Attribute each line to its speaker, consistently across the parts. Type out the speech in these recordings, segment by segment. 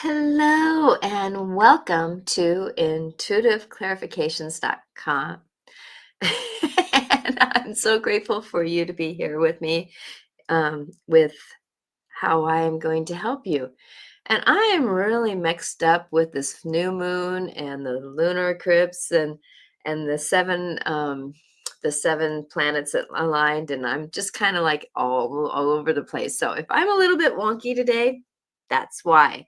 Speaker 1: Hello and welcome to intuitiveclarifications.com. And I'm so grateful for you to be here with me with how I am going to help you. And I am really mixed up with this new moon and the lunar eclipse and the seven planets that aligned, and I'm just kind of like all over the place. So if I'm a little bit wonky today, that's why,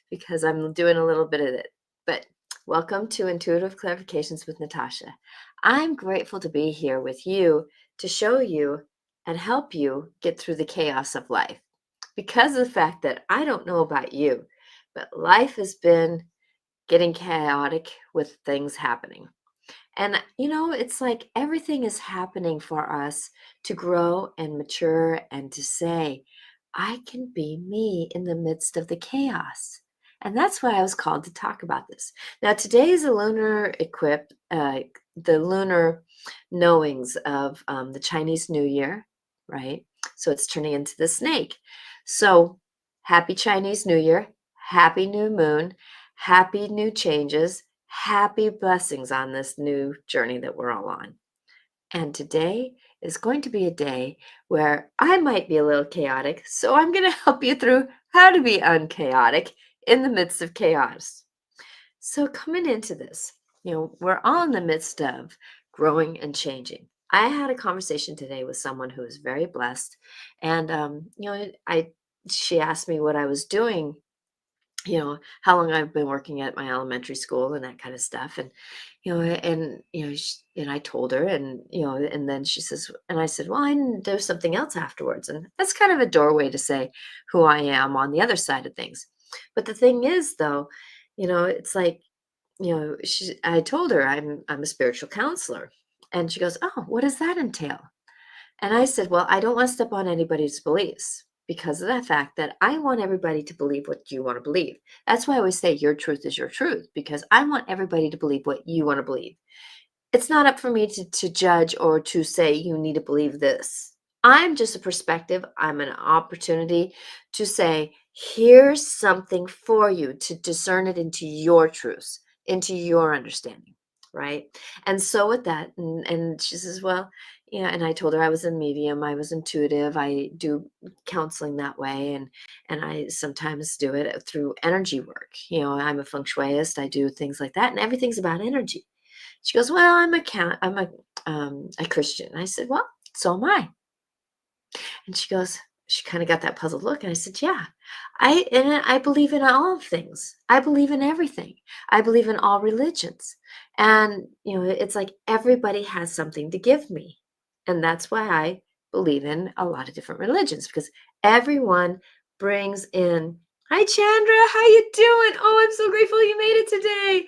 Speaker 1: because I'm doing a little bit of it. But welcome to Intuitive Clarifications with Natasha. I'm grateful to be here with you to show you and help you get through the chaos of life. Because of the fact that I don't know about you, but life has been getting chaotic with things happening. And it's like everything is happening for us to grow and mature and to say, I can be me in the midst of the chaos. And that's why I was called to talk about this. Now, today is a lunar the lunar knowings of the Chinese New Year, right? So it's turning into the snake. So happy Chinese New Year, happy new moon, happy new changes, happy blessings on this new journey that we're all on. And today is going to be a day where I might be a little chaotic, so I'm going to help you through how to be unchaotic in the midst of chaos. So, coming into this, we're all in the midst of growing and changing. I had a conversation today with someone who is very blessed, and she asked me what I was doing, how long I've been working at my elementary school and that kind of stuff. And I told her, and then she says, and I said, well, I do something else afterwards. And that's kind of a doorway to say who I am on the other side of things. But the thing is, though, it's like, I told her I'm a spiritual counselor. And she goes, oh, what does that entail? And I said, well, I don't want to step on anybody's beliefs because of the fact that I want everybody to believe what you want to believe. That's why I always say your truth is your truth, because I want everybody to believe what you want to believe. It's not up for me to judge or to say you need to believe this. I'm just a perspective. I'm an opportunity to say, here's something for you to discern it into your truths, into your understanding. Right. And so with that, and she says, well, and I told her I was a medium, I was intuitive, I do counseling that way, and I sometimes do it through energy work. I'm a feng shuiist, I do things like that, and everything's about energy. She goes, well, I'm a Christian. I said, well, so am I. And she kind of got that puzzled look. And I said, yeah, I believe in all things. I believe in everything. I believe in all religions. And, it's like everybody has something to give me. And that's why I believe in a lot of different religions, because everyone brings in, hi, Chandra, how you doing? Oh, I'm so grateful you made it today.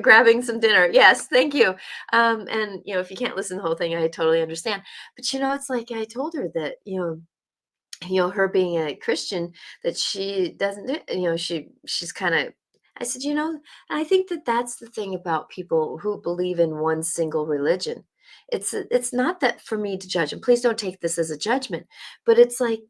Speaker 1: Grabbing some dinner. Yes, thank you. And if you can't listen to the whole thing, I totally understand. But it's like I told her that, her being a Christian, that she doesn't, she's kind of, I said, and I think that that's the thing about people who believe in one single religion. It's not that for me to judge, and please don't take this as a judgment, but it's like,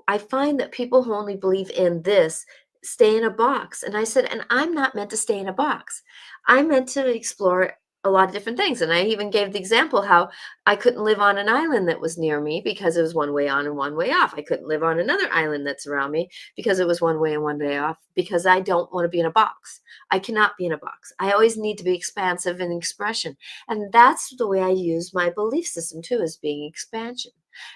Speaker 1: I find that people who only believe in this stay in a box. And I said, and I'm not meant to stay in a box. I'm meant to explore a lot of different things. And I even gave the example how I couldn't live on an island that was near me because it was one way on and one way off. I couldn't live on another island that's around me because it was one way and one way off, because I don't want to be in a box. I cannot be in a box. I always need to be expansive in expression. And that's the way I use my belief system too, as being expansion.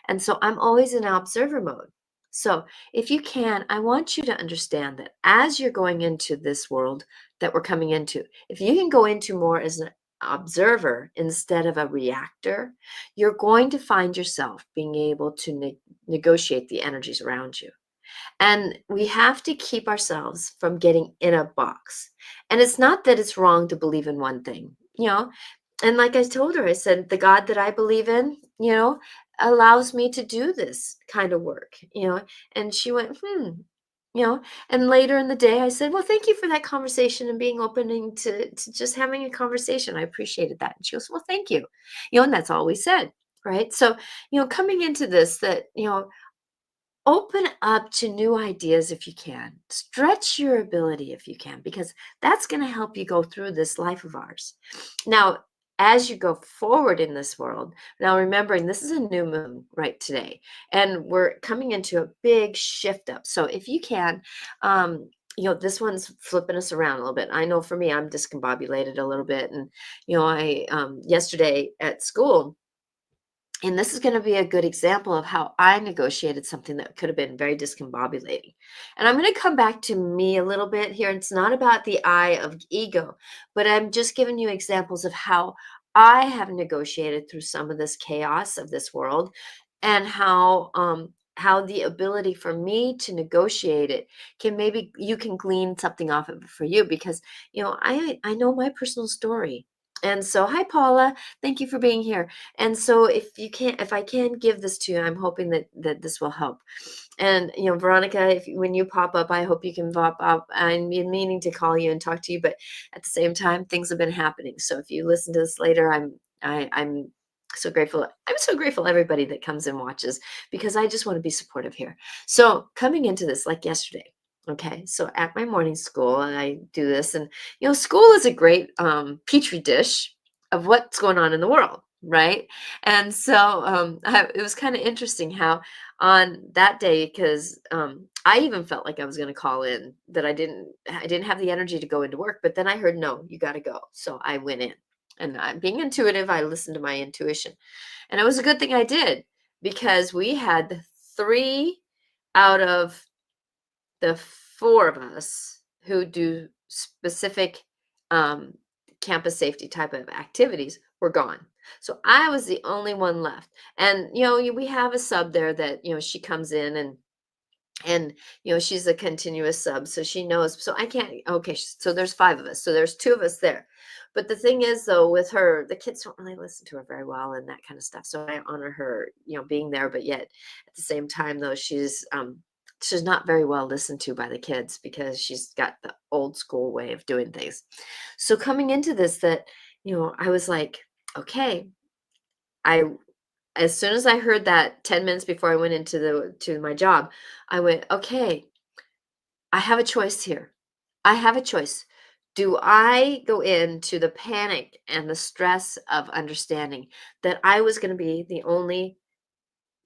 Speaker 1: And so I'm always in observer mode. So if you can, I want you to understand that as you're going into this world that we're coming into, if you can go into more as an observer instead of a reactor, you're going to find yourself being able to negotiate the energies around you. And we have to keep ourselves from getting in a box. And it's not that it's wrong to believe in one thing, And like I told her, I said, the God that I believe in, allows me to do this kind of work, And she went, you know. And later in the day, I said, well, thank you for that conversation and being opening to just having a conversation. I appreciated that. And she goes, well, thank you. And that's all we said. Right. So, coming into this, that, Open up to new ideas if you can. Stretch your ability if you can, because that's going to help you go through this life of ours. Now, as you go forward in this world, now remembering this is a new moon right today, and we're coming into a big shift up. So if you can, this one's flipping us around a little bit. I know for me, I'm discombobulated a little bit. And, I, yesterday at school, and this is going to be a good example of how I negotiated something that could have been very discombobulating. And I'm going to come back to me a little bit here. It's not about the I of ego, but I'm just giving you examples of how I have negotiated through some of this chaos of this world, and how the ability for me to negotiate it can, maybe you can glean something off of it for you, because I know my personal story. And so, hi Paula, thank you for being here. And so if I can give this to you, I'm hoping that this will help. And Veronica, when you pop up, I hope you can pop up. I'm meaning to call you and talk to you, but at the same time, things have been happening. So if you listen to this later, I'm so grateful. I'm so grateful everybody that comes and watches, because I just want to be supportive here. So coming into this, like yesterday. Okay, so at my morning school, and I do this, and school is a great petri dish of what's going on in the world, right? And so it was kind of interesting how on that day, because I even felt like I was going to call in, that I didn't have the energy to go into work, but then I heard, no, you got to go. So I went in, and being intuitive, I listened to my intuition, and it was a good thing I did, because we had 3 out of the 4 of us who do specific um, campus safety type of activities were gone. So I was the only one left. And, we have a sub there that, she comes in, and she's a continuous sub, so she knows. So I can't, okay, so there's 5 of us, so there's 2 of us there. But the thing is, though, with her, the kids don't really listen to her very well and that kind of stuff, so I honor her being there. But yet at the same time, though, she's not very well listened to by the kids, because she's got the old school way of doing things. So coming into this, that I was like, okay, I as soon as I heard that 10 minutes before I went into to my job, I went, okay, I have a choice here. I have a choice. Do I go into the panic and the stress of understanding that I was going to be the only,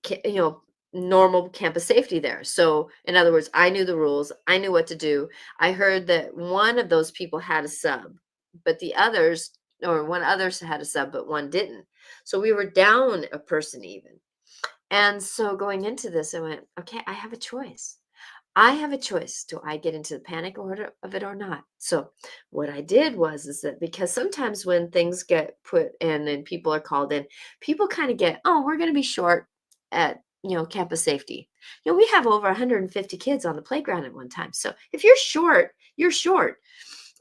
Speaker 1: ca- you know, normal campus safety there? So, in other words, I knew the rules. I knew what to do. I heard that one of those people had a sub, but the others, or one others had a sub, but one didn't. So we were down a person even. And so going into this, I went, okay, I have a choice. I have a choice. Do I get into the panic order of it or not? So what I did was is that, because sometimes when things get put in and people are called in, people kind of get, oh, we're going to be short at campus safety. We have over 150 kids on the playground at one time. So if you're short, you're short.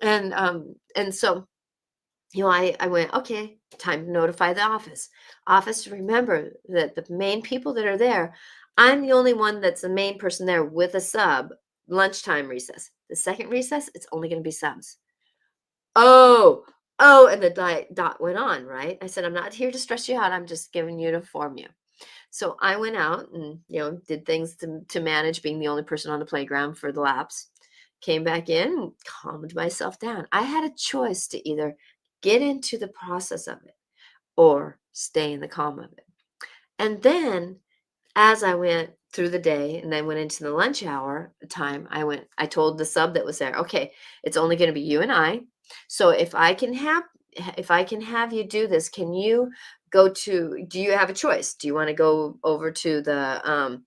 Speaker 1: And so I went, okay, time to notify the office. Office, remember that the main people that are there, I'm the only one that's the main person there with a sub. Lunchtime recess. The second recess, it's only going to be subs. Oh, oh, and the dot went on, right? I said, I'm not here to stress you out. I'm just giving you to inform you. So I went out and, did things to manage being the only person on the playground for the laps. Came back in, calmed myself down. I had a choice to either get into the process of it or stay in the calm of it. And then as I went through the day and then went into the lunch hour time, I told the sub that was there, okay, it's only going to be you and I. So if I can have you do this, can you do you have a choice? Do you want to go over to the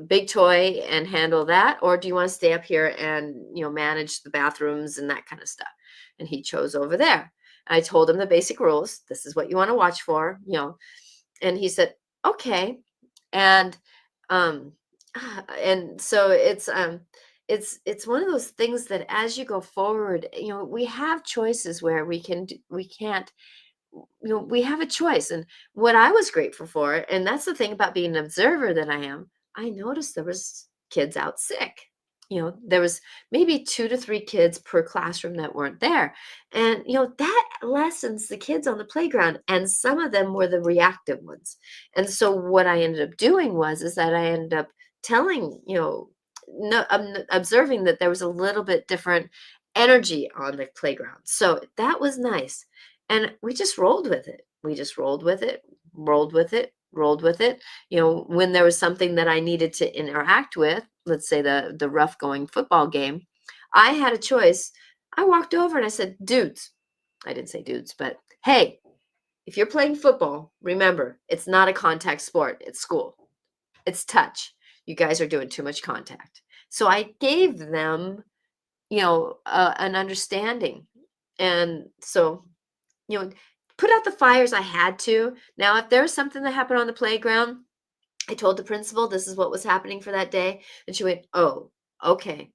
Speaker 1: big toy and handle that, or do you want to stay up here and manage the bathrooms and that kind of stuff? And he chose over there. I told him the basic rules. This is what you want to watch for, and he said, okay. And um and so it's one of those things that as you go forward, we have choices where we can't, we have a choice. And what I was grateful for, and that's the thing about being an observer that I am, I noticed there was kids out sick. there was maybe 2 to 3 kids per classroom that weren't there. And, that lessens the kids on the playground, and some of them were the reactive ones. And so what I ended up doing was is that I ended up telling, no, observing that there was a little bit different energy on the playground. So that was nice. And we just rolled with it. We just rolled with it, rolled with it, rolled with it. When there was something that I needed to interact with, let's say the rough going football game, I had a choice. I walked over and I said, "Dudes," I didn't say dudes, but hey, if you're playing football, remember, it's not a contact sport. It's school. It's touch. You guys are doing too much contact. So I gave them, an understanding. And so, you know, put out the fires I had to. Now, if there was something that happened on the playground, I told the principal this is what was happening for that day, and she went, "Oh, okay."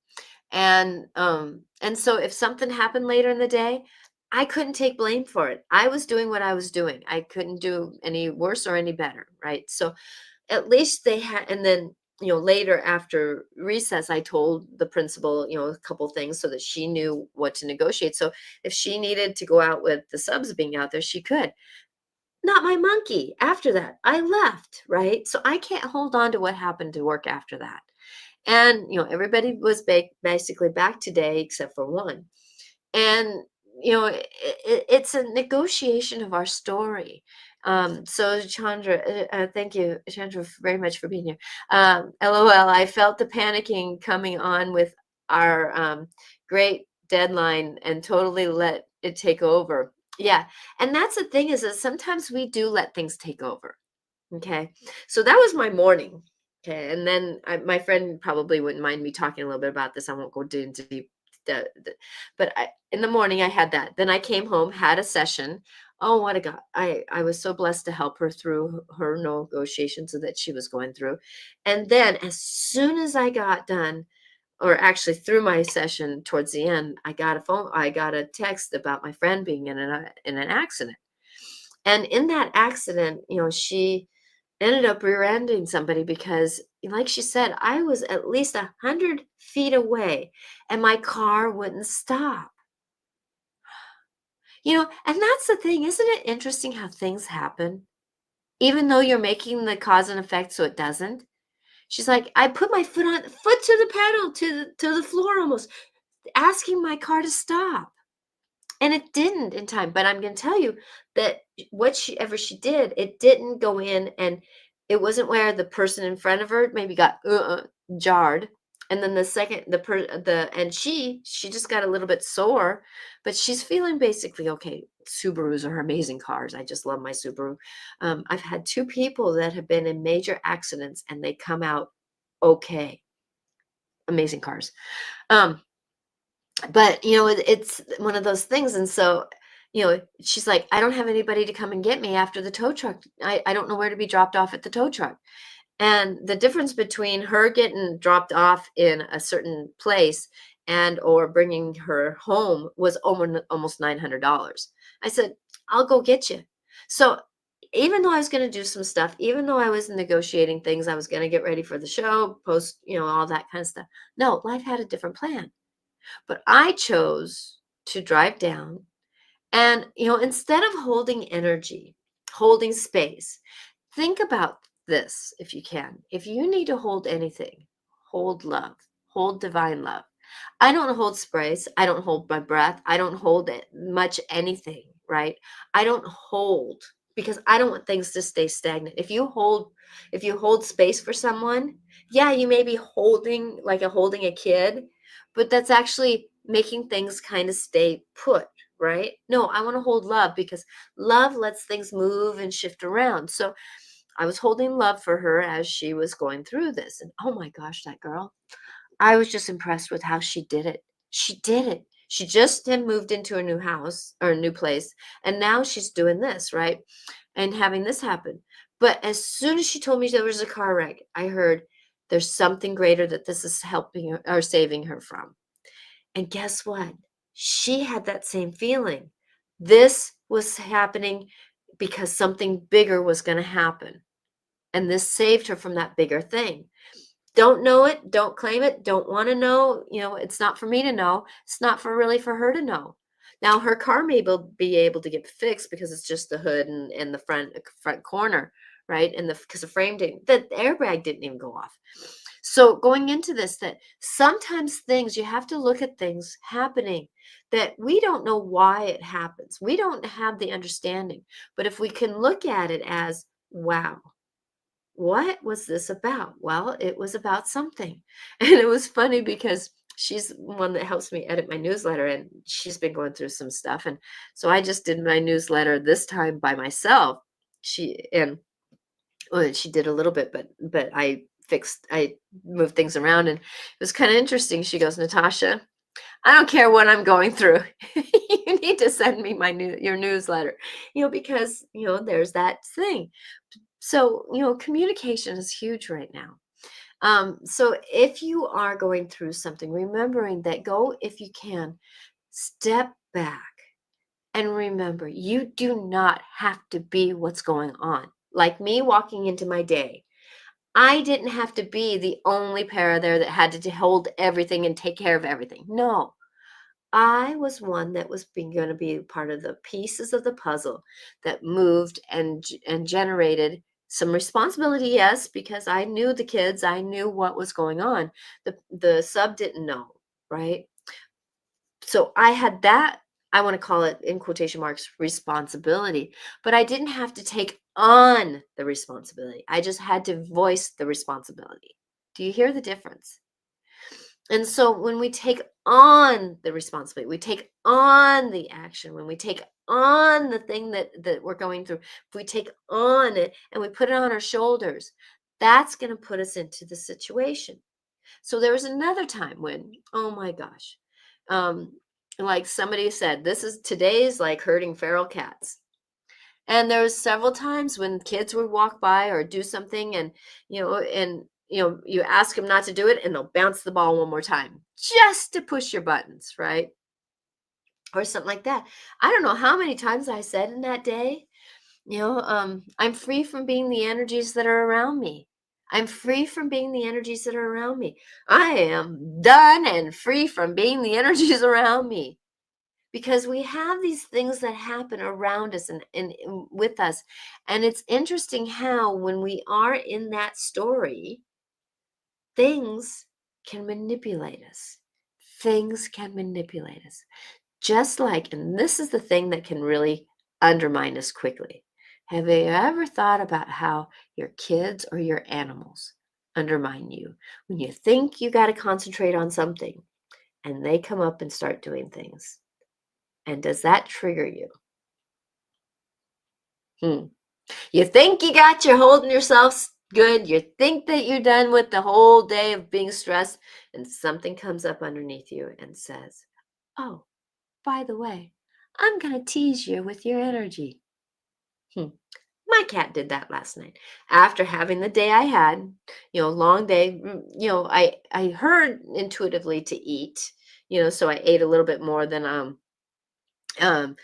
Speaker 1: And so if something happened later in the day, I couldn't take blame for it. I was doing what I was doing. I couldn't do any worse or any better, right? So at least they had, and then later after recess, I told the principal a couple things so that she knew what to negotiate. So if she needed to go out with the subs being out there, she could. Not my monkey. After that, I left, right? So I can't hold on to what happened to work after that. And, everybody was basically back today except for one. And, it's a negotiation of our story. So Chandra, thank you, Chandra, very much for being here. LOL, I felt the panicking coming on with our great deadline and totally let it take over. Yeah. And that's the thing is that sometimes we do let things take over. Okay. So that was my morning. Okay. And then my friend probably wouldn't mind me talking a little bit about this. I won't go into deep. But in the morning, I had that. Then I came home, had a session. Oh, what a God. I was so blessed to help her through her negotiations that she was going through. And then as soon as I got done, or actually through my session towards the end, I got a text about my friend being in an accident. And in that accident, she ended up rear-ending somebody because, like she said, I was at least 100 feet away and my car wouldn't stop. And that's the thing. Isn't it interesting how things happen? Even though you're making the cause and effect so it doesn't. She's like, I put my foot to the pedal, to the floor almost, asking my car to stop. And it didn't in time, but I'm gonna tell you that whatever she did, it didn't go in, and it wasn't where the person in front of her maybe got, jarred, and then the second the and she just got a little bit sore, but she's feeling basically okay. Subarus are amazing cars. I just love my Subaru. I've had 2 people that have been in major accidents, and they come out okay. Amazing cars. Um but, it's one of those things, and so, she's like, "I don't have anybody to come and get me after the tow truck. I don't know where to be dropped off at the tow truck." And the difference between her getting dropped off in a certain place and or bringing her home was almost $900. I said, "I'll go get you." So, even though I was gonna do some stuff, even though I was negotiating things, I was gonna get ready for the show, post, all that kind of stuff. No, life had a different plan. But I chose to drive down and, instead of holding energy, holding space, think about this if you can. If you need to hold anything, hold love, hold divine love. I don't hold space. I don't hold my breath. I don't hold it much anything, right? I don't hold because I don't want things to stay stagnant. If you hold space for someone, yeah, you may be holding like holding a kid, but that's actually making things kind of stay put, right? No, I want to hold love because love lets things move and shift around. So I was holding love for her as she was going through this. And oh my gosh, that girl, I was just impressed with how she did it. She did it. She just had moved into a new house or a new place, and now she's doing this, right? And having this happen. But as soon as she told me there was a car wreck, I heard there's something greater that this is helping her or saving her from. And guess what? She had that same feeling. This was happening because something bigger was going to happen. And this saved her from that bigger thing. Don't know it, don't claim it, don't wanna know, it's not for me to know, it's not for really for her to know. Now her car may be able to get fixed because it's just the hood and the front corner, right? And because the frame didn't the airbag didn't even go off. So going into this, that sometimes things you have to look at things happening that we don't know why it happens. We don't have the understanding. But if we can look at it as, wow, what was this about? Well, it was about something. And it was funny because she's one that helps me edit my newsletter, and she's been going through some stuff. And so I just did my newsletter this time by myself. She did a little bit, but I moved things around, and it was kind of interesting. She goes, Natasha, I don't care what I'm going through. You need to send me your newsletter, because there's that thing. So, communication is huge right now. So if you are going through something, remembering that, go, if you can, step back and remember, you do not have to be what's going on. Like me walking into my day, I didn't have to be the only para there that had to hold everything and take care of everything. No, I was one that was being going to be part of the pieces of the puzzle that moved and generated some responsibility. Yes, because I knew the kids, I knew what was going on. The sub didn't know, right? So I had that, I want to call it in quotation marks, responsibility, but I didn't have to take on the responsibility. I just had to voice the responsibility. Do you hear the difference? And so when we take on the responsibility, we take on the action, when we take on the thing that we're going through, if we take on it and we put it on our shoulders, that's going to put us into the situation. So there was another time when, oh my gosh, um, like somebody said, today's like herding feral cats. And there was several times when kids would walk by or do something, and you ask them not to do it, and they'll bounce the ball one more time just to push your buttons, right? Or something like that. I don't know how many times I said in that day, I'm free from being the energies that are around me. I'm free from being the energies that are around me. I am done and free from being the energies around me, because we have these things that happen around us and with us. And it's interesting how, when we are in that story, things can manipulate us. Things can manipulate us. Just like, and this is the thing that can really undermine us quickly. Have you ever thought about how your kids or your animals undermine you when you think you got to concentrate on something and they come up and start doing things? And does that trigger you? Hmm. You think you're holding yourself good. You think that you're done with the whole day of being stressed, and something comes up underneath you and says, oh, by the way, I'm going to tease you with your energy. Hmm. My cat did that last night after having the day I had, long day. I heard intuitively to eat, so I ate a little bit more than Um,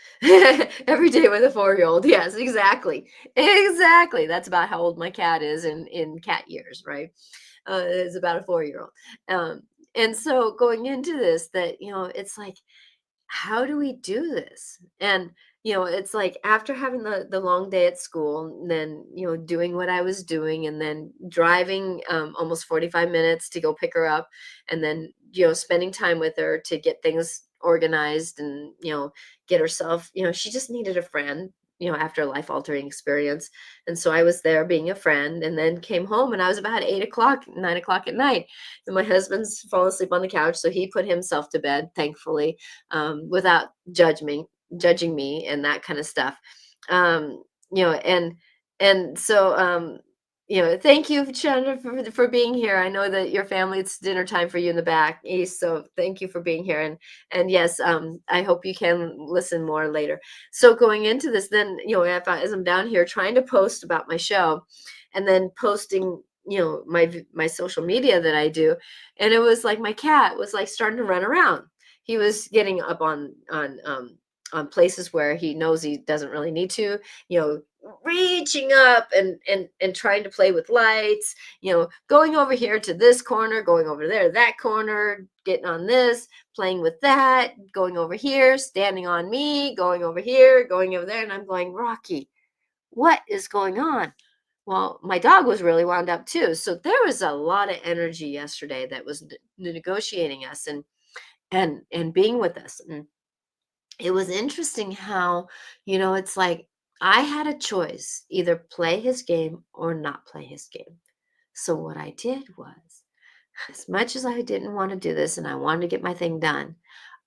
Speaker 1: every day with a 4-year-old. Yes, exactly. Exactly. That's about how old my cat is in cat years, right? It's about a 4-year-old. And so going into this, that, it's like, how do we do this? And, it's like, after having the long day at school, and then, doing what I was doing, and then driving almost 45 minutes to go pick her up, and then, spending time with her to get things organized, and, get herself, she just needed a friend, after a life altering experience. And so I was there being a friend, and then came home, and I was about 8 o'clock, 9 o'clock at night. And my husband's fallen asleep on the couch. So he put himself to bed, thankfully, without judging me and that kind of stuff. Um, you know, and so thank you, Chandra, for being here. I know that your family, it's dinner time for you in the back east. So thank you for being here. And yes, I hope you can listen more later. So going into this, then, as I'm down here trying to post about my show, and then posting, my social media that I do, and it was like my cat was like starting to run around. He was getting up on on places where he knows he doesn't really need to, you know, reaching up and trying to play with lights, going over here to this corner, going over there to that corner, getting on this, playing with that, going over here, standing on me, going over here, going over there. And I'm going, Rocky, what is going on? Well, my dog was really wound up too. So there was a lot of energy yesterday that was negotiating us and being with us. And it was interesting how, it's like I had a choice, either play his game or not play his game. So what I did was, as much as I didn't want to do this and I wanted to get my thing done,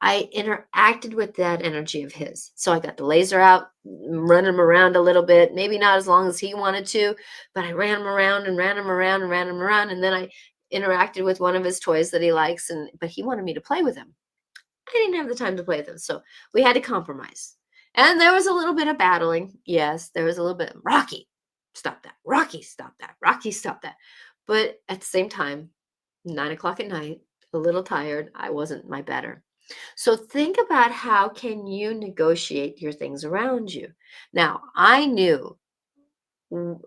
Speaker 1: I interacted with that energy of his. So I got the laser out, run him around a little bit, maybe not as long as he wanted to, but I ran him around and ran him around and ran him around. And then I interacted with one of his toys that he likes, but he wanted me to play with him. I didn't have the time to play with them. So we had to compromise. And there was a little bit of battling. Yes, there was a little bit. Rocky, stop that. Rocky, stop that. Rocky, stop that. But at the same time, 9 o'clock at night, a little tired. I wasn't my better. So think about how can you negotiate your things around you. Now, I knew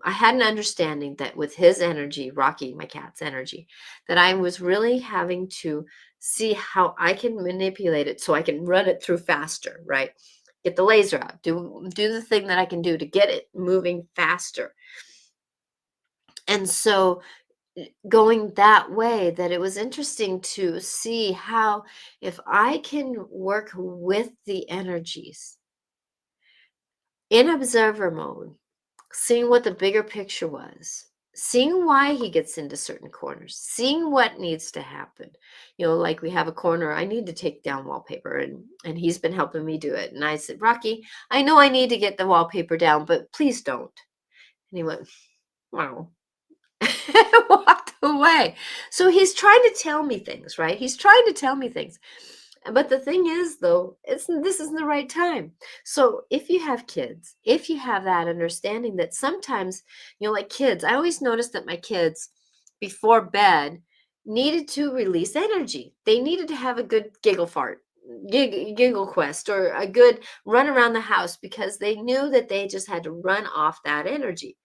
Speaker 1: I had an understanding that with his energy, Rocky, my cat's energy, that I was really having to see how I can manipulate it so I can run it through faster, right? Get the laser out, do the thing that I can do to get it moving faster. And so going that way, that it was interesting to see how if I can work with the energies in observer mode, seeing what the bigger picture was, seeing why he gets into certain corners, seeing what needs to happen. Like we have a corner, I need to take down wallpaper, and he's been helping me do it. And I said, Rocky, I know I need to get the wallpaper down, but please don't. And he went, wow. Walked away. So he's trying to tell me things, right? He's trying to tell me things. But the thing is, though, this isn't the right time. So if you have kids, if you have that understanding that sometimes, like kids, I always noticed that my kids before bed needed to release energy. They needed to have a good giggle fart, giggle quest, or a good run around the house because they knew that they just had to run off that energy.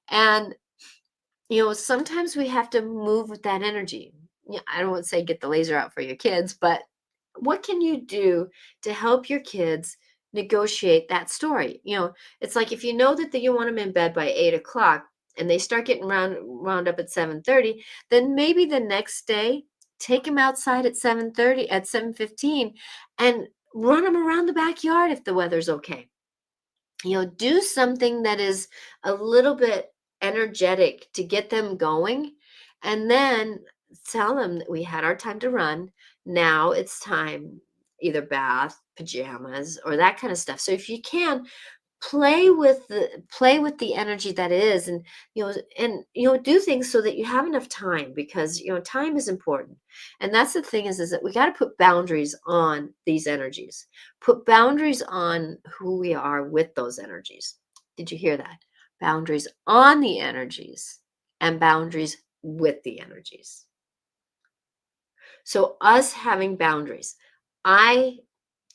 Speaker 1: And sometimes we have to move with that energy. Yeah, I don't want to say get the laser out for your kids, but what can you do to help your kids negotiate that story? It's like if you know that you want them in bed by 8 o'clock and they start getting round up at 7:30, then maybe the next day take them outside at 7:30, at 7:15, and run them around the backyard if the weather's okay. Do something that is a little bit energetic to get them going, and then tell them that we had our time to run. Now it's time, either bath, pajamas, or that kind of stuff. So if you can, play with the energy that is, and do things so that you have enough time, because time is important. And that's the thing, is that we got to put boundaries on these energies, put boundaries on who we are with those energies. Did you hear that? Boundaries on the energies and boundaries with the energies. So us having boundaries, I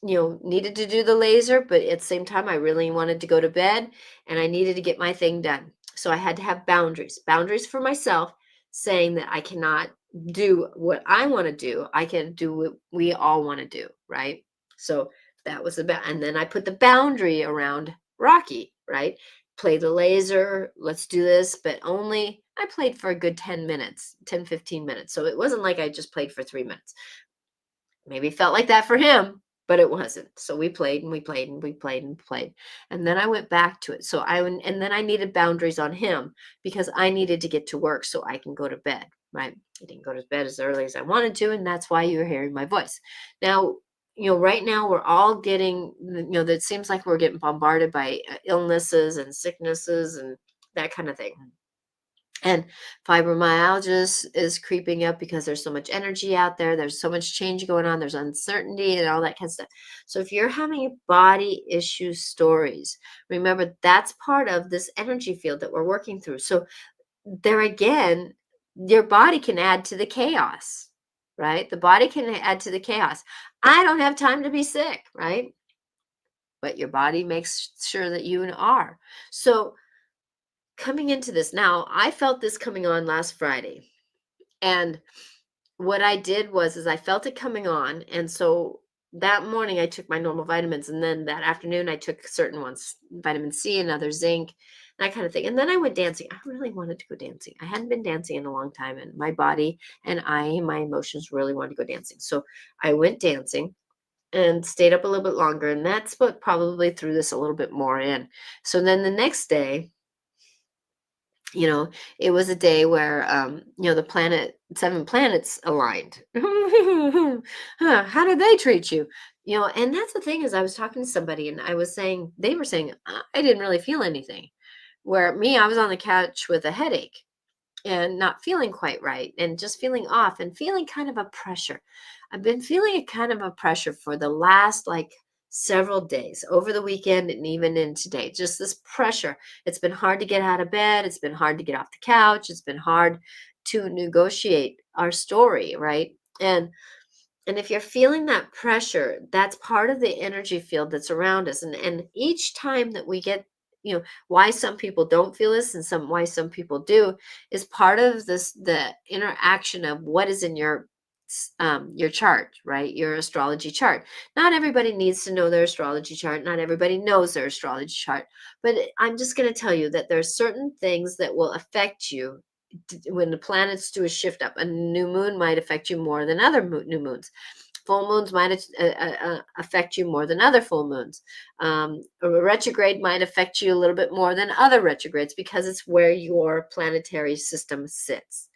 Speaker 1: needed to do the laser, but at the same time, I really wanted to go to bed and I needed to get my thing done. So I had to have boundaries for myself, saying that I cannot do what I want to do. I can do what we all want to do, right? So that was and then I put the boundary around Rocky, right? Play the laser, let's do this, but only I played for a good 10 minutes, 10, 15 minutes. So it wasn't like I just played for 3 minutes. Maybe it felt like that for him, but it wasn't. So we played and we played and we played and played. And then I went back to it. And then I needed boundaries on him because I needed to get to work so I can go to bed, right? I didn't go to bed as early as I wanted to. And that's why you're hearing my voice. Now, right now we're all getting, that seems like we're getting bombarded by illnesses and sicknesses and that kind of thing. And fibromyalgia is creeping up because there's so much energy out there. There's so much change going on. There's uncertainty and all that kind of stuff. So if you're having body issue stories, remember that's part of this energy field that we're working through. So there again, your body can add to the chaos, right? The body can add to the chaos. I don't have time to be sick, right? but your body makes sure that you are. So coming into this now, I felt this coming on last Friday. And what I did was is I felt it coming on, and so that morning I took my normal vitamins, and then that afternoon I took certain ones, vitamin C, another zinc, that kind of thing. And then I went dancing. I really wanted to go dancing. I hadn't been dancing in a long time, and my body and my emotions really wanted to go dancing. So I went dancing and stayed up a little bit longer, and that's what probably threw this a little bit more in. So then the next day, you know, it was a day where, the seven planets aligned. Huh, how did they treat you? And that's the thing is I was talking to somebody and I was saying, they were saying, I didn't really feel anything. Where me, I was on the couch with a headache and not feeling quite right and just feeling off and feeling kind of a pressure. I've been feeling a kind of a pressure for the last like several days over the weekend and even in today. Just this pressure. It's been hard to get out of bed. It's been hard to get off the couch. It's been hard to negotiate our story, right? And if you're feeling that pressure, that's part of the energy field that's around us. And each time that we get, why some people don't feel this and why some people do is part of this the interaction of what is in your chart, right? Your astrology chart. Not everybody needs to know their astrology chart. Not everybody knows their astrology chart. But I'm just going to tell you that there's certain things that will affect you when the planets do a shift up. A new moon might affect you more than other new moons. Full moons might affect you more than other full moons. A retrograde might affect you a little bit more than other retrogrades because it's where your planetary system sits.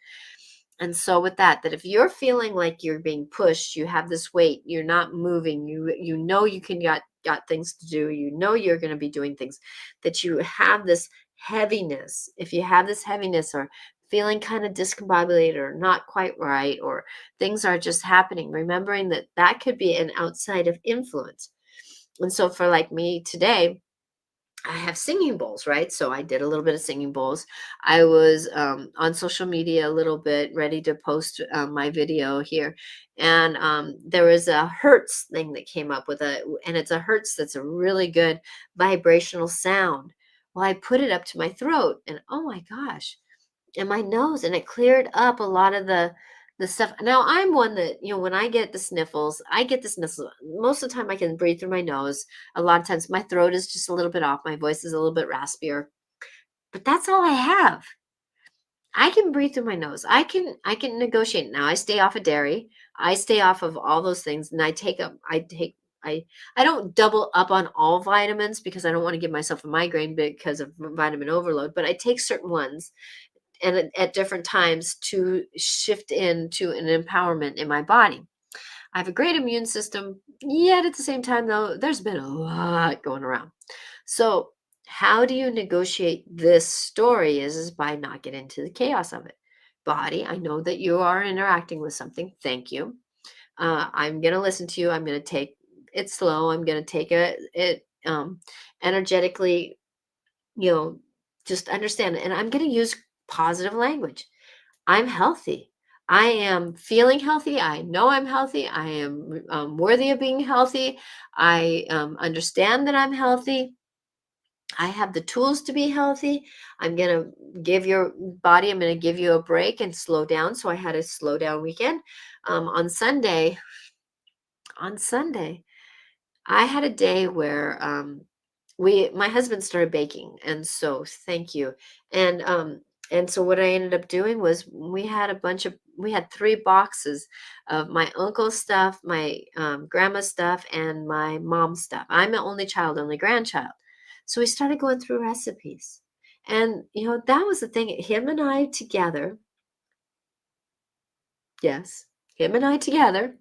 Speaker 1: And so with that if you're feeling like you're being pushed, you have this weight, you're not moving, you know you can got things to do, you know you're going to be doing things, that you have this heaviness. If you have this heaviness or feeling kind of discombobulated or not quite right, or things are just happening, remembering that that could be an outside of influence. And so for like me today, I have singing bowls, right? So I did a little bit of singing bowls. I was on social media a little bit, ready to post my video here, and there was a Hertz thing that came up and it's a Hertz that's a really good vibrational sound. Well, I put it up to my throat, and oh my gosh, and my nose, and it cleared up a lot of the stuff. Now I'm one that, when I get the sniffles, I get the sniffles. Most of the time I can breathe through my nose. A lot of times my throat is just a little bit off. My voice is a little bit raspier. But that's all I have. I can breathe through my nose. I can negotiate. Now I stay off of dairy. I stay off of all those things, and I don't double up on all vitamins because I don't want to give myself a migraine because of vitamin overload, but I take certain ones and at different times to shift into an empowerment in my body. I have a great immune system, yet at the same time, though, there's been a lot going around. So, how do you negotiate this story is by not getting into the chaos of it. Body, I know that you are interacting with something. Thank you. I'm going to listen to you. I'm going to take it slow. I'm going to take it energetically, you know, just understand it. And I'm going to use positive language. I'm healthy. I am feeling healthy. I know I'm healthy. I am worthy of being healthy. I understand that I'm healthy. I have the tools to be healthy. I'm going to give your body, I'm going to give you a break and slow down. So I had a slow down weekend. On Sunday, I had a day where my husband started baking, and so thank you. And so what I ended up doing was we had 3 boxes of my uncle's stuff, my grandma's stuff, and my mom's stuff. I'm the only child, only grandchild. So we started going through recipes. And that was the thing. Him and I together, yes, him and I together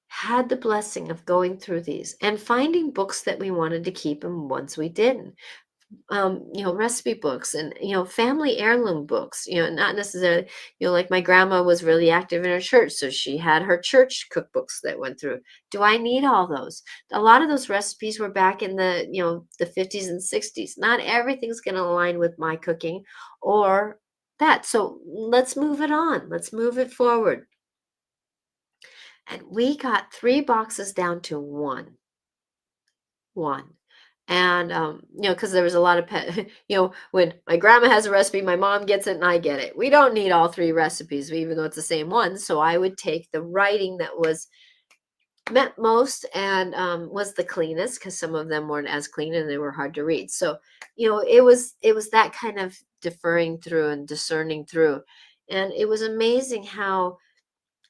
Speaker 1: had the blessing of going through these and finding books that we wanted to keep and ones we didn't. Recipe books and, family heirloom books, not necessarily, like my grandma was really active in her church. So she had her church cookbooks that went through. Do I need all those? A lot of those recipes were back in the 50s and 60s. Not everything's going to align with my cooking or that. So let's move it on. Let's move it forward. And we got 3 boxes down to 1. one. And, because there was a lot of when my grandma has a recipe, my mom gets it and I get it. We don't need all three recipes, even though it's the same one. So I would take the writing that was meant most and was the cleanest, because some of them weren't as clean and they were hard to read. So, it was that kind of deferring through and discerning through. And it was amazing how,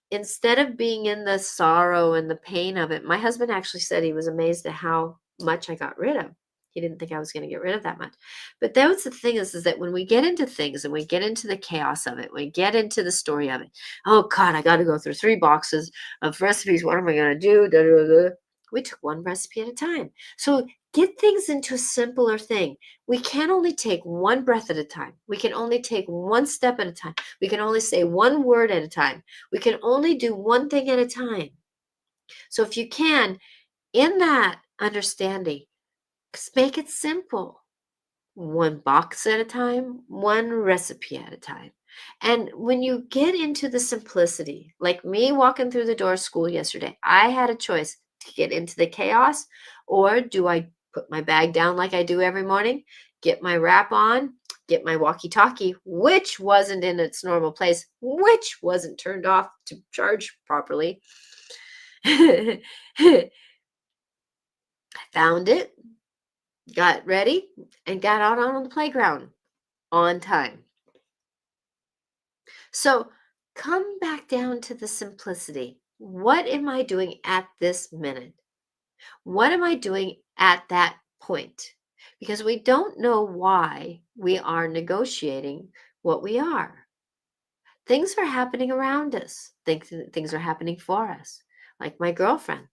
Speaker 1: instead of being in the sorrow and the pain of it, my husband actually said he was amazed at how much I got rid of. He didn't think I was going to get rid of that much. But that was the thing, is that when we get into things and we get into the chaos of it, we get into the story of it. Oh God, I got to go through 3 boxes of recipes. What am I going to do? Da, da, da. We took one recipe at a time. So get things into a simpler thing. We can only take one breath at a time. We can only take one step at a time. We can only say one word at a time. We can only do one thing at a time. So if you can, in that understanding, make it simple. One box at a time, one recipe at a time. And when you get into the simplicity, like me walking through the door of school yesterday, I had a choice to get into the chaos, or do I put my bag down like I do every morning, get my wrap on, get my walkie-talkie, which wasn't in its normal place, which wasn't turned off to charge properly. I found it, got ready, and got out on the playground on time. So come back down to the simplicity. What am I doing at this minute? What am I doing at that point? Because we don't know why we are negotiating what we are. Things are happening around us. Things are happening for us. Like my girlfriend.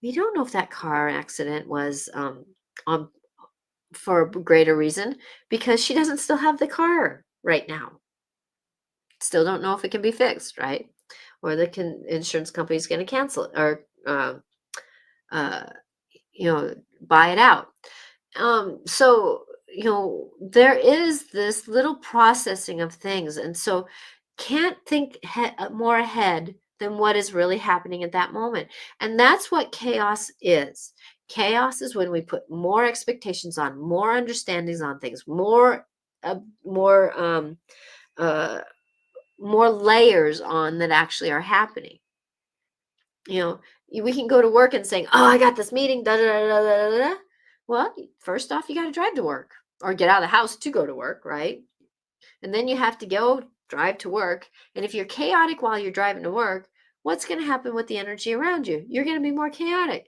Speaker 1: We don't know if that car accident was on for a greater reason, because she doesn't still have the car right now. Still don't know if it can be fixed, right? Or the insurance company is going to cancel it, or uh, buy it out. So there is this little processing of things, and so can't think more ahead than what is really happening at that moment. And that's what chaos is. Chaos is when we put more expectations on, more understandings on things, uh, more um, uh, more layers on that actually are happening. We can go to work and saying, "Oh, I got this meeting." Da da da da da da. Well, first off, you got to drive to work or get out of the house to go to work, right? And then you have to go drive to work. And if you're chaotic while you're driving to work, what's going to happen with the energy around you? You're going to be more chaotic.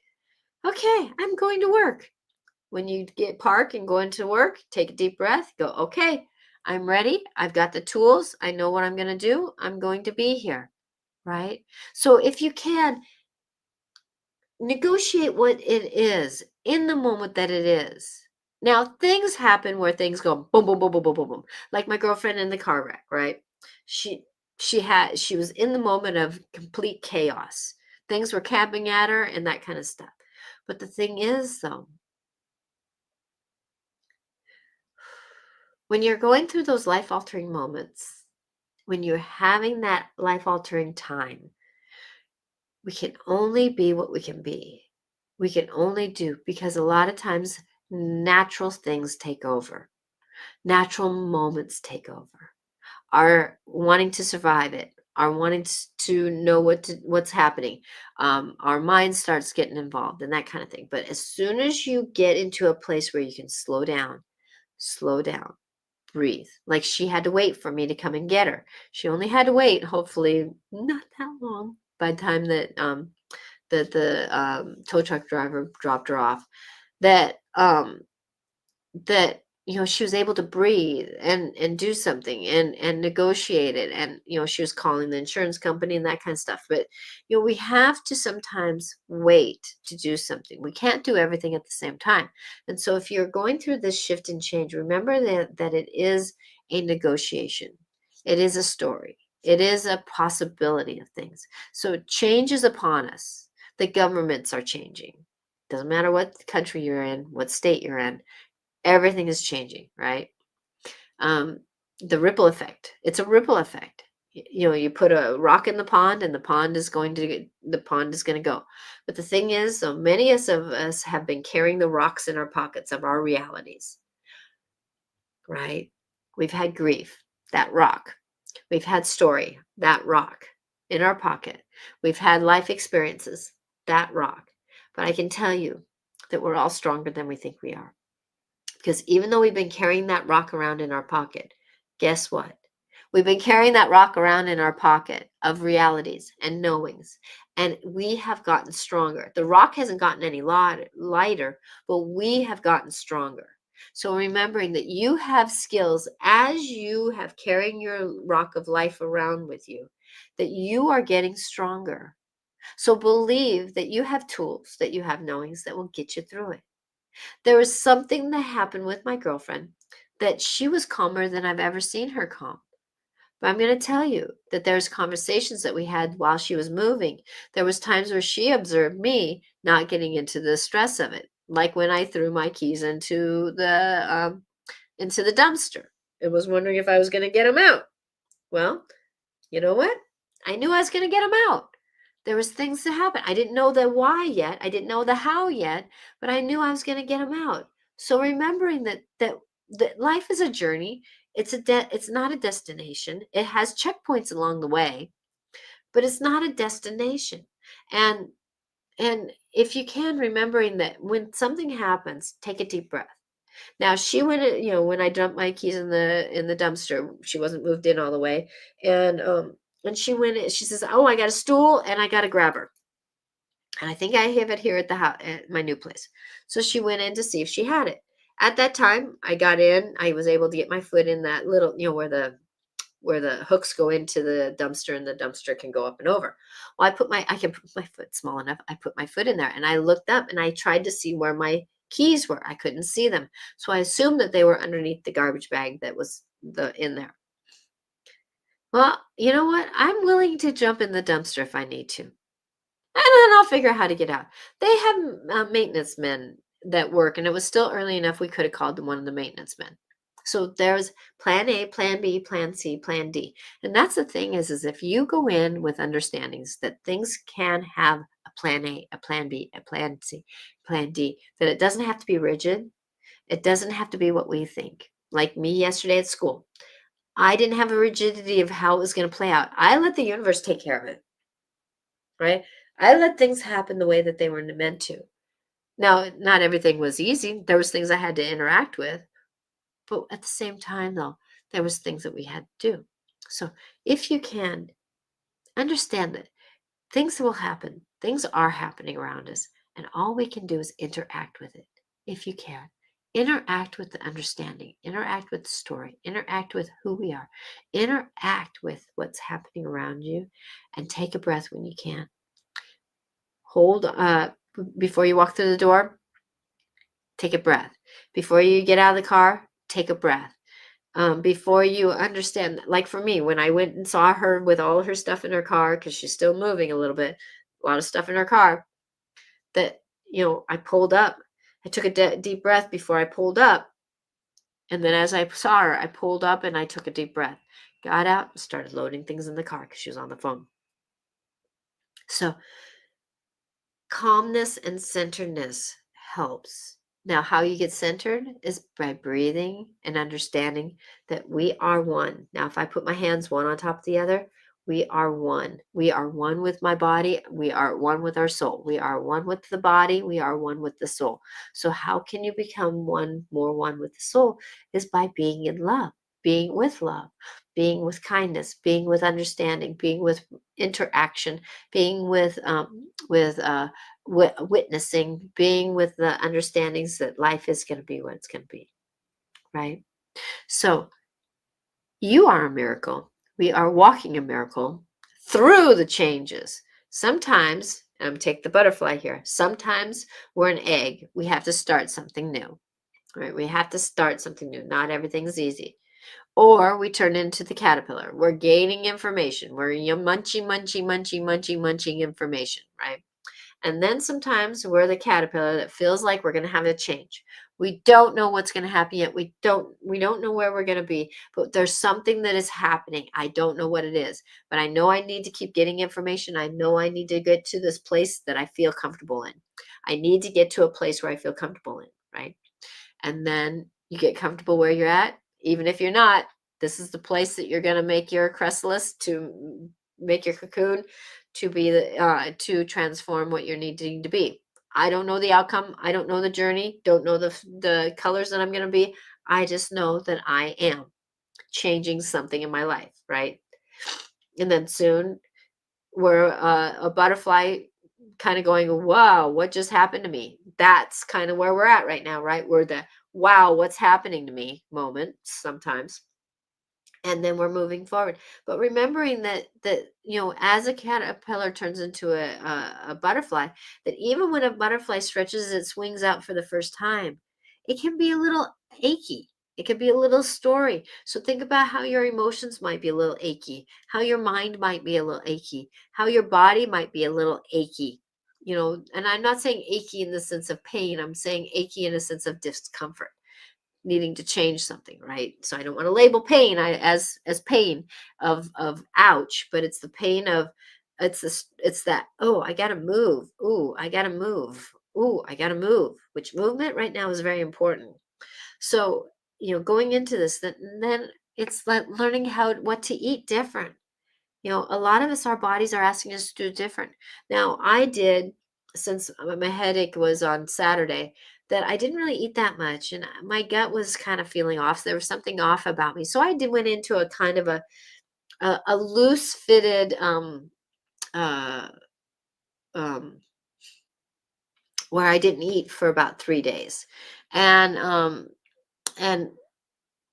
Speaker 1: Okay, I'm going to work. When you get park and go into work, take a deep breath, go, okay, I'm ready. I've got the tools. I know what I'm going to do. I'm going to be here, right? So if you can, negotiate what it is in the moment that it is. Now, things happen where things go boom, boom, boom, boom, boom, boom, boom. Like my girlfriend in the car wreck, right? She she was in the moment of complete chaos. Things were capping at her and that kind of stuff. But the thing is, though, when you're going through those life altering moments, when you're having that life altering time, we can only be what we can be. We can only do, because a lot of times natural things take over. Natural moments take over. Our wanting to survive it, our wanting to know what's happening. Our mind starts getting involved and that kind of thing. But as soon as you get into a place where you can slow down, breathe. Like she had to wait for me to come and get her. She only had to wait, hopefully not that long, by the time that the tow truck driver dropped her off, that she was able to breathe and do something and negotiate it, and she was calling the insurance company and that kind of stuff. But we have to sometimes wait to do something. We can't do everything at the same time. And so if you're going through this shift and change, remember that it is a negotiation. It is a story. It is a possibility of things. So change is upon us. The governments are changing. Doesn't matter what country you're in, what state you're in, everything is changing, right? The ripple effect. It's a ripple effect. You put a rock in the pond, and the pond is going to go. But the thing is, so many of us have been carrying the rocks in our pockets of our realities, right? We've had grief, that rock. We've had story, that rock in our pocket. We've had life experiences, that rock. But I can tell you that we're all stronger than we think we are. Because even though we've been carrying that rock around in our pocket, guess what? We've been carrying that rock around in our pocket of realities and knowings, and we have gotten stronger. The rock hasn't gotten any lighter, but we have gotten stronger. So remembering that you have skills as you have carrying your rock of life around with you, that you are getting stronger. So believe that you have tools, that you have knowings that will get you through it. There was something that happened with my girlfriend that she was calmer than I've ever seen her calm. But I'm going to tell you that there's conversations that we had while she was moving. There was times where she observed me not getting into the stress of it, like when I threw my keys into the dumpster and was wondering if I was going to get them out. Well, you know what? I knew I was going to get them out. There was things to happen. I didn't know the why yet. I didn't know the how yet, but I knew I was going to get them out. So remembering that life is a journey. It's not a destination. It has checkpoints along the way, but it's not a destination. And and if you can, remembering that when something happens, take a deep breath. Now she went, when I dumped my keys in the dumpster, she wasn't moved in all the way, and she went in, she says, "Oh, I got a stool and I got a grabber, and I think I have it here at the house at my new place." So she went in to see if she had it. At that time, I got in. I was able to get my foot in that little, where the hooks go into the dumpster and the dumpster can go up and over. Well, I can put my foot small enough. I put my foot in there and I looked up and I tried to see where my keys were. I couldn't see them. So I assumed that they were underneath the garbage bag that was in there. Well, you know what? I'm willing to jump in the dumpster if I need to. And then I'll figure out how to get out. They have maintenance men that work, and it was still early enough we could have called one of the maintenance men. So there's plan A, plan B, plan C, plan D. And that's the thing is if you go in with understandings that things can have a plan A, a plan B, a plan C, plan D, that it doesn't have to be rigid. It doesn't have to be what we think. Like me yesterday at school. I didn't have a rigidity of how it was going to play out. I let the universe take care of it, right? I let things happen the way that they were meant to. Now, not everything was easy. There was things I had to interact with, but at the same time, though, there was things that we had to do. So if you can understand that things will happen, things are happening around us, and all we can do is interact with it. If you can, interact with the understanding, interact with the story, interact with who we are, interact with what's happening around you, and take a breath when you can. Hold before you walk through the door, take a breath. Before you get out of the car, take a breath. Before you understand, like for me, when I went and saw her with all her stuff in her car, because she's still moving a little bit, a lot of stuff in her car, that, I pulled up. I took a deep breath before I pulled up. And then as I saw her, I pulled up and I took a deep breath, got out and started loading things in the car because she was on the phone. So calmness and centeredness helps. Now, how you get centered is by breathing and understanding that we are one. Now, if I put my hands one on top of the other, we are one. We are one with my body. We are one with our soul. We are one with the body. We are one with the soul. So, how can you become more one with the soul? Is by being in love, being with love, being with kindness, being with understanding, being with interaction, being with witnessing, being with the understandings that life is going to be what it's going to be, right? So you are a miracle. We are walking a miracle through the changes. Sometimes, take the butterfly here, sometimes we're an egg. We have to start something new, right? We have to start something new. Not everything's easy. Or we turn into the caterpillar. We're gaining information. We're munching information, right? And then sometimes we're the caterpillar that feels like we're going to have a change. We don't know what's going to happen yet. We don't know where we're going to be, but there's something that is happening. I don't know what it is, but I know I need to keep getting information. I know I need to get to this place that I feel comfortable in. I need to get to a place where I feel comfortable in, right? And then you get comfortable where you're at. Even if you're not, this is the place that you're going to make your chrysalis, to make your cocoon, to be to transform what you're needing to be. I don't know the outcome. I don't know the journey. Don't know the colors that I'm going to be. I just know that I am changing something in my life, right? And then soon we're a butterfly, kind of going, wow, what just happened to me? That's kind of where we're at right now, right? We're the wow, what's happening to me moment sometimes. And then we're moving forward, but remembering that as a caterpillar turns into a butterfly, that even when a butterfly stretches its wings out for the first time, it can be a little achy. It could be a little story. So think about how your emotions might be a little achy, how your mind might be a little achy, how your body might be a little achy. And I'm not saying achy in the sense of pain, I'm saying achy in a sense of discomfort, needing to change something, right? So I don't want to label pain as pain of ouch, but it's the pain of, it's that, oh, I gotta move. Ooh, I gotta move. Ooh, I gotta move. Which movement right now is very important. So, going into this, then it's like learning what to eat different. A lot of us, our bodies are asking us to do different. Now, I did, since my headache was on Saturday, that I didn't really eat that much, and my gut was kind of feeling off. There was something off about me, so I did went into a kind of a loose fitted uh, um, where I didn't eat for about 3 days, and and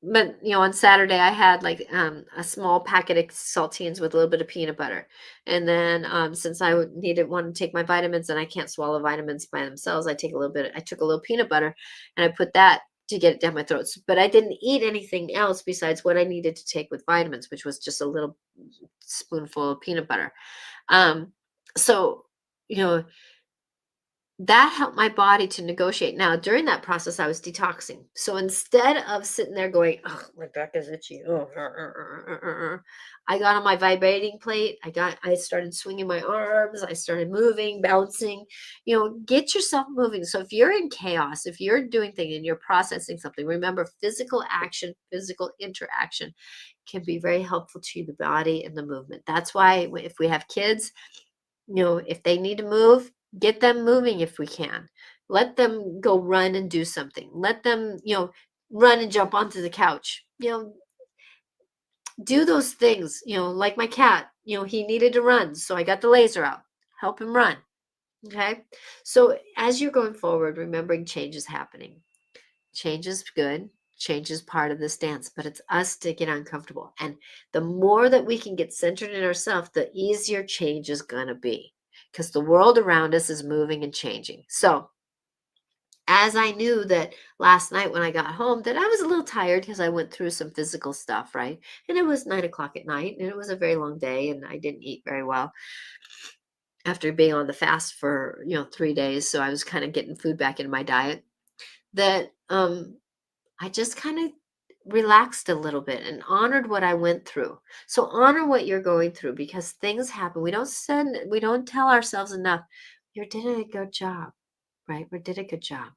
Speaker 1: but on Saturday I had like a small packet of saltines with a little bit of peanut butter, and then since I want to take my vitamins and I can't swallow vitamins by themselves, I took a little peanut butter and I put that to get it down my throat. But I didn't eat anything else besides what I needed to take with vitamins, which was just a little spoonful of peanut butter. So you know that helped my body to negotiate. Now, during that process, I was detoxing. So instead of sitting there going, "Oh, my back is itchy," I got on my vibrating plate. I started swinging my arms. I started moving, bouncing. Get yourself moving. So if you're in chaos, if you're doing things and you're processing something, remember physical action, physical interaction can be very helpful to the body and the movement. That's why if we have kids, if they need to move, get them moving if we can. Let them go run and do something. Let them, run and jump onto the couch. Do those things, like my cat, he needed to run. So I got the laser out, help him run. Okay. So as you're going forward, remembering change is happening. Change is good. Change is part of this dance, but it's us to get uncomfortable. And the more that we can get centered in ourselves, the easier change is going to be, because the world around us is moving and changing. So, as I knew that last night when I got home, that I was a little tired because I went through some physical stuff, right? And it was 9 o'clock at night, and it was a very long day, and I didn't eat very well after being on the fast for 3 days. So I was kind of getting food back in my diet. That I just kind of relaxed a little bit and honored what I went through. So honor what you're going through, because things happen. We don't tell ourselves enough. You did a good job, right? We did a good job.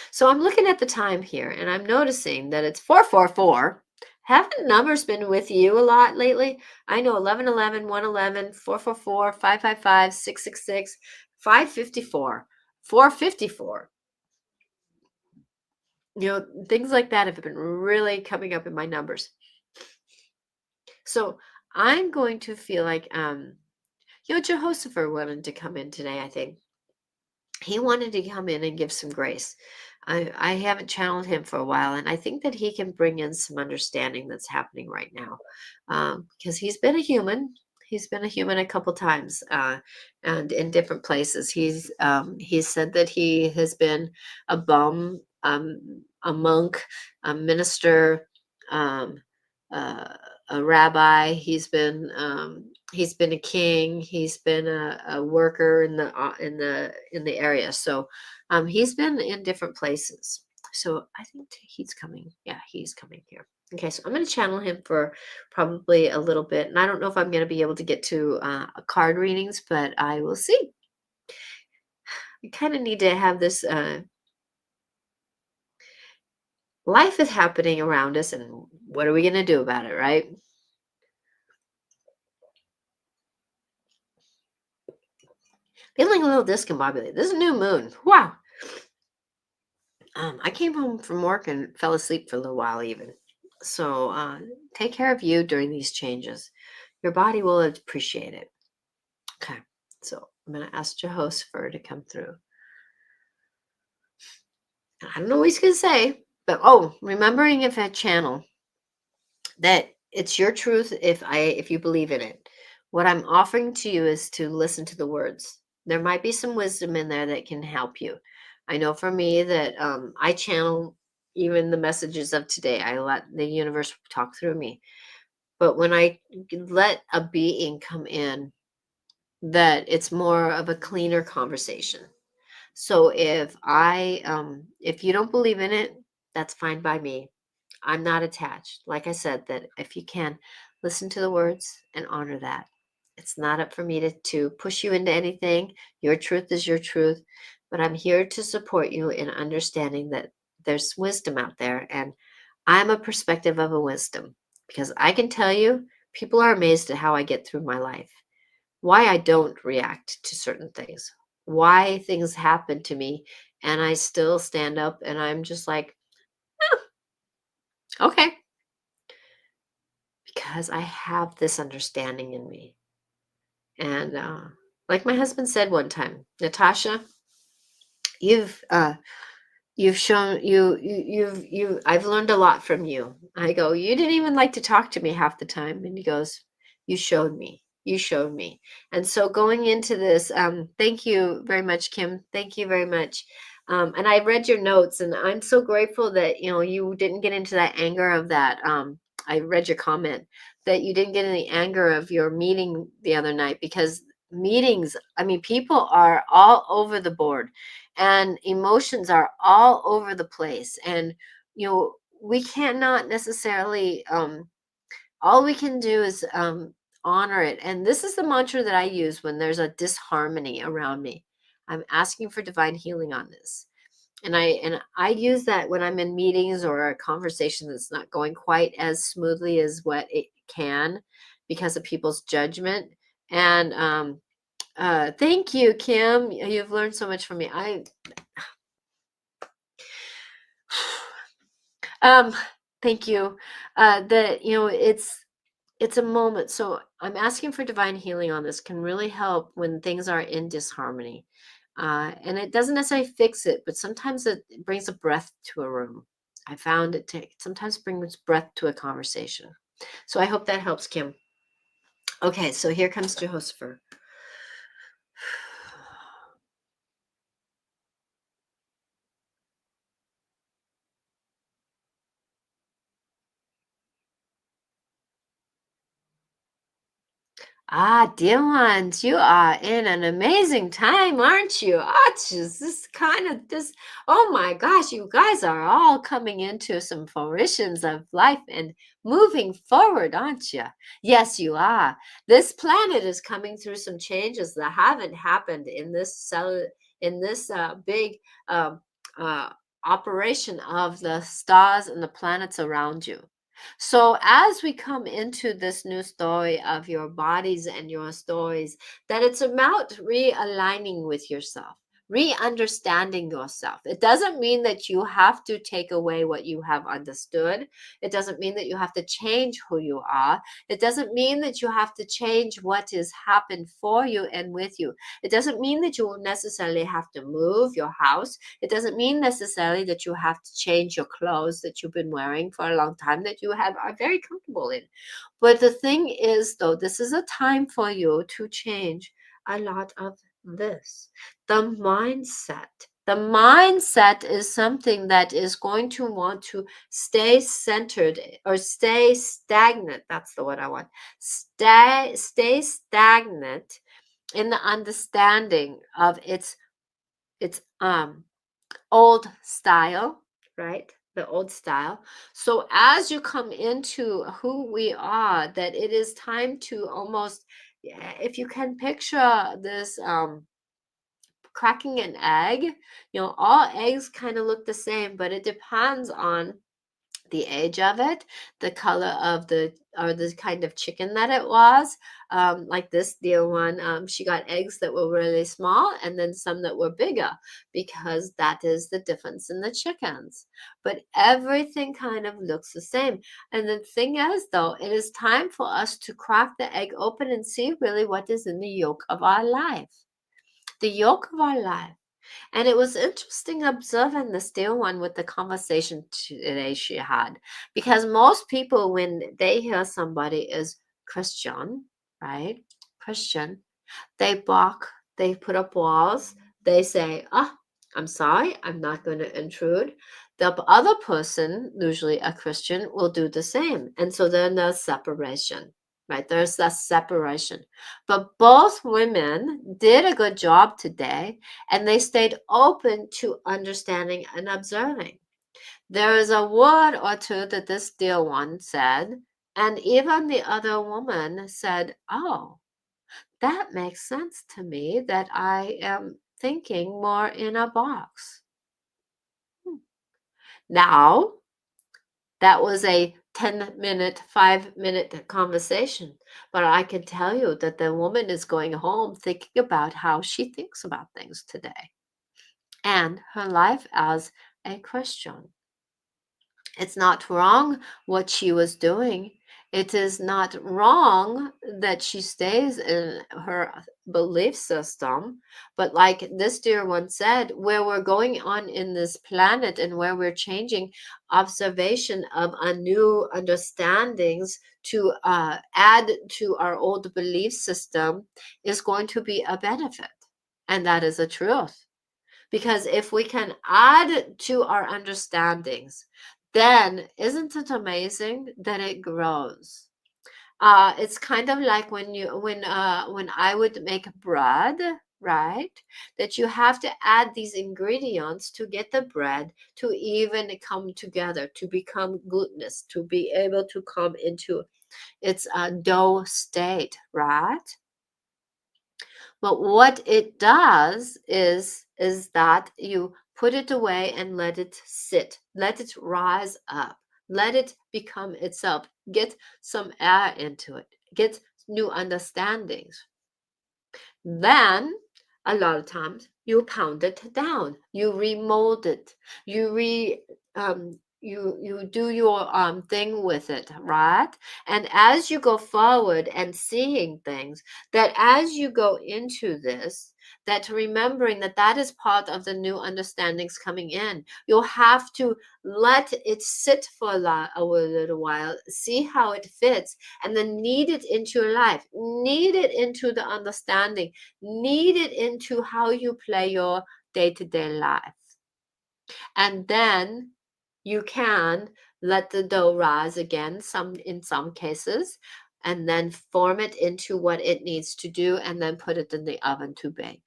Speaker 1: So I'm looking at the time here and I'm noticing that it's 4:44. Haven't numbers been with you a lot lately? I know 11:11, 1:11, 4:44, 5:55, 6:66, 5:54, 4:54. Things like that have been really coming up in my numbers. So I'm going to feel like, Jehoshaphat wanted to come in today, I think. He wanted to come in and give some grace. I haven't channeled him for a while, and I think that he can bring in some understanding that's happening right now, because he's been a human. He's been a human a couple times, and in different places. He's said that he has been a bum, a monk, a minister, um, uh, a rabbi. He's been a king. He's been a worker in the area. So he's been in different places. So I think he's coming. Yeah, he's coming here. Okay, so I'm going to channel him for probably a little bit. And I don't know if I'm going to be able to get to card readings, but I will see. We kind of need to have this life is happening around us, and what are we going to do about it, right? Feeling a little discombobulated. This is a new moon. Wow. I came home from work and fell asleep for a little while, even. So take care of you during these changes. Your body will appreciate it. Okay. So I'm going to ask Jehoshaphat to come through. I don't know what he's going to say, but remembering if I channel that it's your truth if you believe in it. What I'm offering to you is to listen to the words. There might be some wisdom in there that can help you. I know for me that I channel even the messages of today. I let the universe talk through me. But when I let a being come in, that it's more of a cleaner conversation. So if you don't believe in it, that's fine by me. I'm not attached. Like I said, that if you can listen to the words and honor that. It's not up for me to push you into anything. Your truth is your truth. But I'm here to support you in understanding that there's wisdom out there. And I'm a perspective of a wisdom because I can tell you, people are amazed at how I get through my life, why I don't react to certain things, why things happen to me, and I still stand up and I'm just like, okay, because I have this understanding in me. And like my husband said one time, Natasha, you've you've shown you've I've learned a lot from you. I go, you didn't even like to talk to me half the time. And he goes, you showed me. You showed me. And so going into this, thank you very much, Kim. Thank you very much. And I read your notes, and I'm so grateful that you didn't get into that anger of that. I read your comment that you didn't get in the anger of your meeting the other night, because meetings, I mean, people are all over the board and emotions are all over the place. And we cannot necessarily all we can do is honor it. And this is the mantra that I use when there's a disharmony around me. I'm asking for divine healing on this. And I use that when I'm in meetings or a conversation that's not going quite as smoothly as what it can because of people's judgment. And thank you, Kim. You've learned so much from me. Um, thank you. That it's a moment. So I'm asking for divine healing on this. Can really help when things are in disharmony. And it doesn't necessarily fix it, but sometimes it brings a breath to a room. I found it to sometimes brings breath to a conversation. So I hope that helps, Kim. Okay, so here comes Jehoshaphat. Ah, dear ones, you are in an amazing time, aren't you? Ah, just this kind of this. Oh my gosh, you guys are all coming into some fruitions of life and moving forward, aren't you? Yes, you are. This planet is coming through some changes that haven't happened in this big um, uh, operation of the stars and the planets around you. So, as we come into this new story of your bodies and your stories, that it's about realigning with yourself, re-understanding yourself. It doesn't mean that you have to take away what you have understood. It doesn't mean that you have to change who you are. It doesn't mean that you have to change what has happened for you and with you. It doesn't mean that you will necessarily have to move your house. It doesn't mean necessarily that you have to change your clothes that you've been wearing for a long time that you are very comfortable in. But the thing is, though, this is a time for you to change a lot of this. The mindset. The mindset is something that is going to want to stay centered or stay stagnant. That's the word I want. Stay stagnant in the understanding of its old style, right? The old style. So as you come into who we are, that it is time to almost, yeah, if you can picture this, cracking an egg, all eggs kind of look the same, but it depends on the age of it, the color of the or the kind of chicken that it was. Like this dear one, she got eggs that were really small and then some that were bigger because that is the difference in the chickens. But everything kind of looks the same. And the thing is, though, it is time for us to crack the egg open and see really what is in the yolk of our life. The yolk of our life. And it was interesting observing this dear one with the conversation today she had. Because most people, when they hear somebody is Christian, right? Christian, they balk, they put up walls, they say, oh, I'm sorry, I'm not going to intrude. The other person, usually a Christian, will do the same. And so then there's separation, right? There's that separation. But both women did a good job today, and they stayed open to understanding and observing. There is a word or two that this dear one said, and even the other woman said, oh, that makes sense to me that I am thinking more in a box. Hmm. Now, that was a 10-minute, 5-minute conversation, but I can tell you that the woman is going home thinking about how she thinks about things today and her life as a Christian. It's not wrong what she was doing. It is not wrong that she stays in her belief system. But like this dear one said, where we're going on in this planet and where we're changing, observation of a new understandings to add to our old belief system is going to be a benefit. And that is a truth. Because if we can add to our understandings, then isn't it amazing that it grows? It's kind of like when I would make bread, right? That you have to add these ingredients to get the bread to even come together, to become glutinous, to be able to come into its dough state, right? But what it does is that you put it away and let it sit. Let it rise up. Let it become itself. Get some air into it. Get new understandings. Then, a lot of times, you pound it down. You remold it. You do your thing with it, right? And as you go forward and seeing things, that as you go into this, that remembering that that is part of the new understandings coming in, you'll have to let it sit for a little while, see how it fits, and then knead it into your life, knead it into the understanding, knead it into how you play your day-to-day life. And then you can let the dough rise again, in some cases, and then form it into what it needs to do, and then put it in the oven to bake.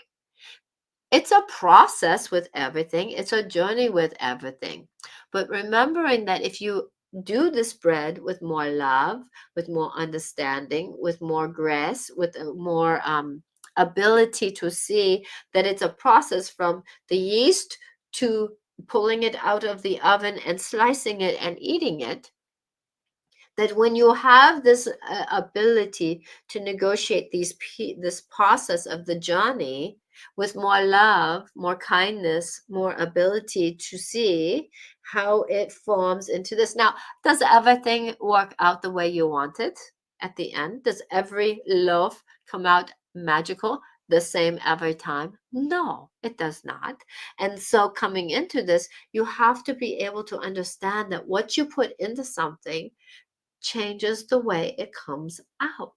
Speaker 1: It's a process with everything. It's a journey with everything. But remembering that if you do this bread with more love, with more understanding, with more grace, with a more ability to see that it's a process from the yeast to pulling it out of the oven and slicing it and eating it, that when you have this ability to negotiate this process of the journey with more love, more kindness, more ability to see how it forms into this. Now, does everything work out the way you want it at the end? Does every loaf come out magical, the same every time? No, it does not. And so coming into this, you have to be able to understand that what you put into something changes the way it comes out.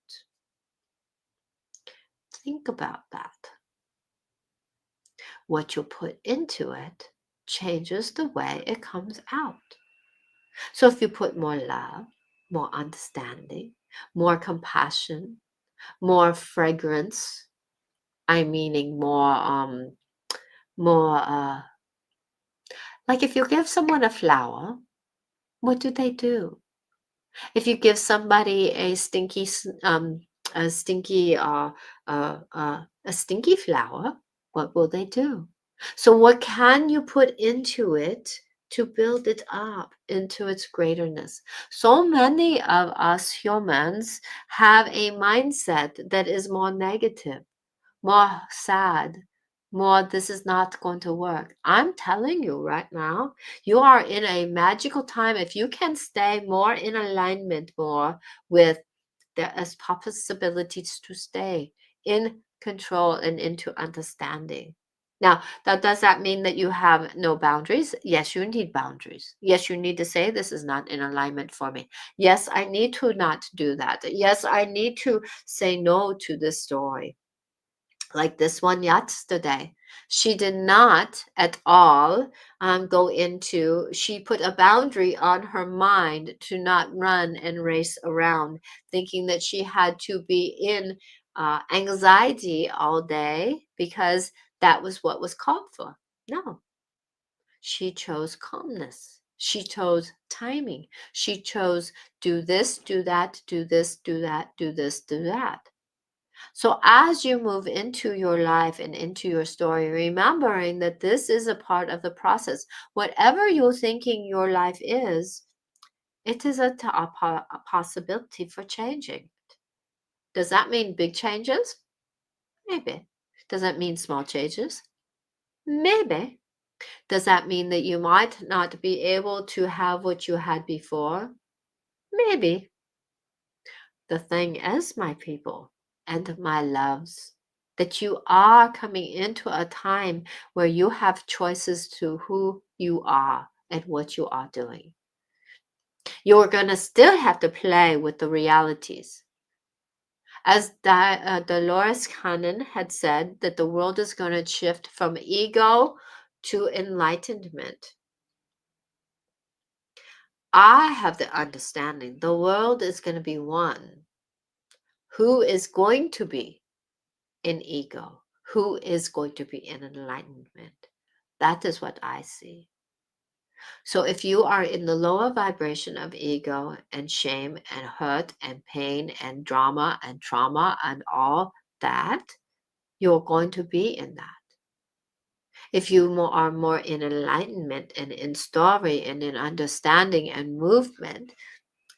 Speaker 1: Think about that. What you put into it changes the way it comes out. So if you put more love, more understanding, more compassion, more fragrance, I meaning more Like if you give someone a flower, what do they do? If you give somebody a stinky, a stinky flower, what will they do? So what can you put into it to build it up into its greaterness? So many of us humans have a mindset that is more negative, more sad, more this is not going to work. I'm telling you right now, you are in a magical time. If you can stay more in alignment more with there is possibilities to stay in control and into understanding. Now, that does that mean that you have no boundaries? Yes, you need boundaries. Yes, you need to say this is not in alignment for me. Yes, I need to not do that. Yes, I need to say no to this story like this one yesterday. She did not at all go into, she put a boundary on her mind to not run and race around, thinking that she had to be in anxiety all day because that was what was called for. No, she chose calmness. She chose timing. She chose do this, do that, do this, do that, do this, do that. So, as you move into your life and into your story, remembering that this is a part of the process, whatever you're thinking your life is, it is a possibility for changing. Does that mean big changes? Maybe. Does that mean small changes? Maybe. Does that mean that you might not be able to have what you had before? Maybe. The thing is, my people and my loves, that you are coming into a time where you have choices to who you are and what you are doing. You're going to still have to play with the realities. As Dolores Cannon had said, that the world is going to shift from ego to enlightenment. I have the understanding the world is going to be one who is going to be in ego, who is going to be in enlightenment. That is what I see. So if you are in the lower vibration of ego and shame and hurt and pain and drama and trauma and all that, you're going to be in that. If you are more in enlightenment and in story and in understanding and movement,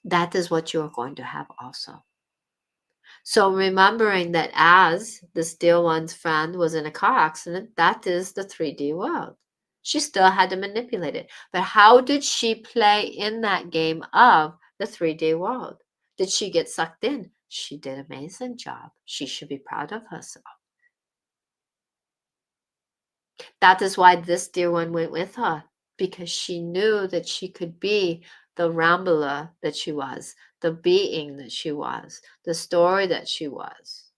Speaker 1: that is what you're going to have also. So remembering that as the Steel One's friend was in a car accident, that is the 3D world. She still had to manipulate it. But how did she play in that game of the 3D world? Did she get sucked in? She did an amazing job. She should be proud of herself. That is why this dear one went with her, because she knew that she could be the rambler that she was, the being that she was, the story that she was.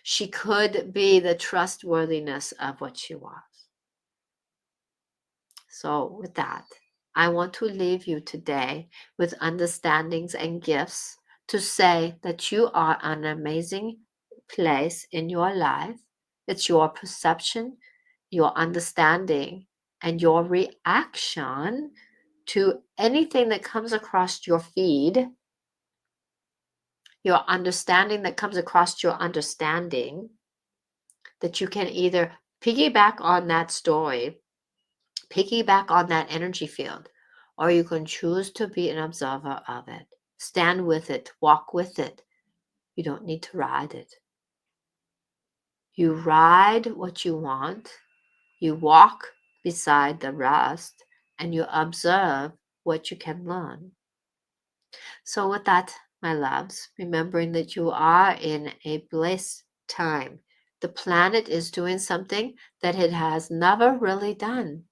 Speaker 1: She could be the trustworthiness of what she was. So, with that, I want to leave you today with understandings and gifts to say that you are an amazing place in your life. It's your perception, your understanding, and your reaction to anything that comes across your feed, your understanding that comes across your understanding, that you can either piggyback on that story, piggyback on that energy field, or you can choose to be an observer of it. Stand with it, walk with it. You don't need to ride it. You ride what you want, you walk beside the rest, and you observe what you can learn. So, with that, my loves, remembering that you are in a bliss time. The planet is doing something that it has never really done.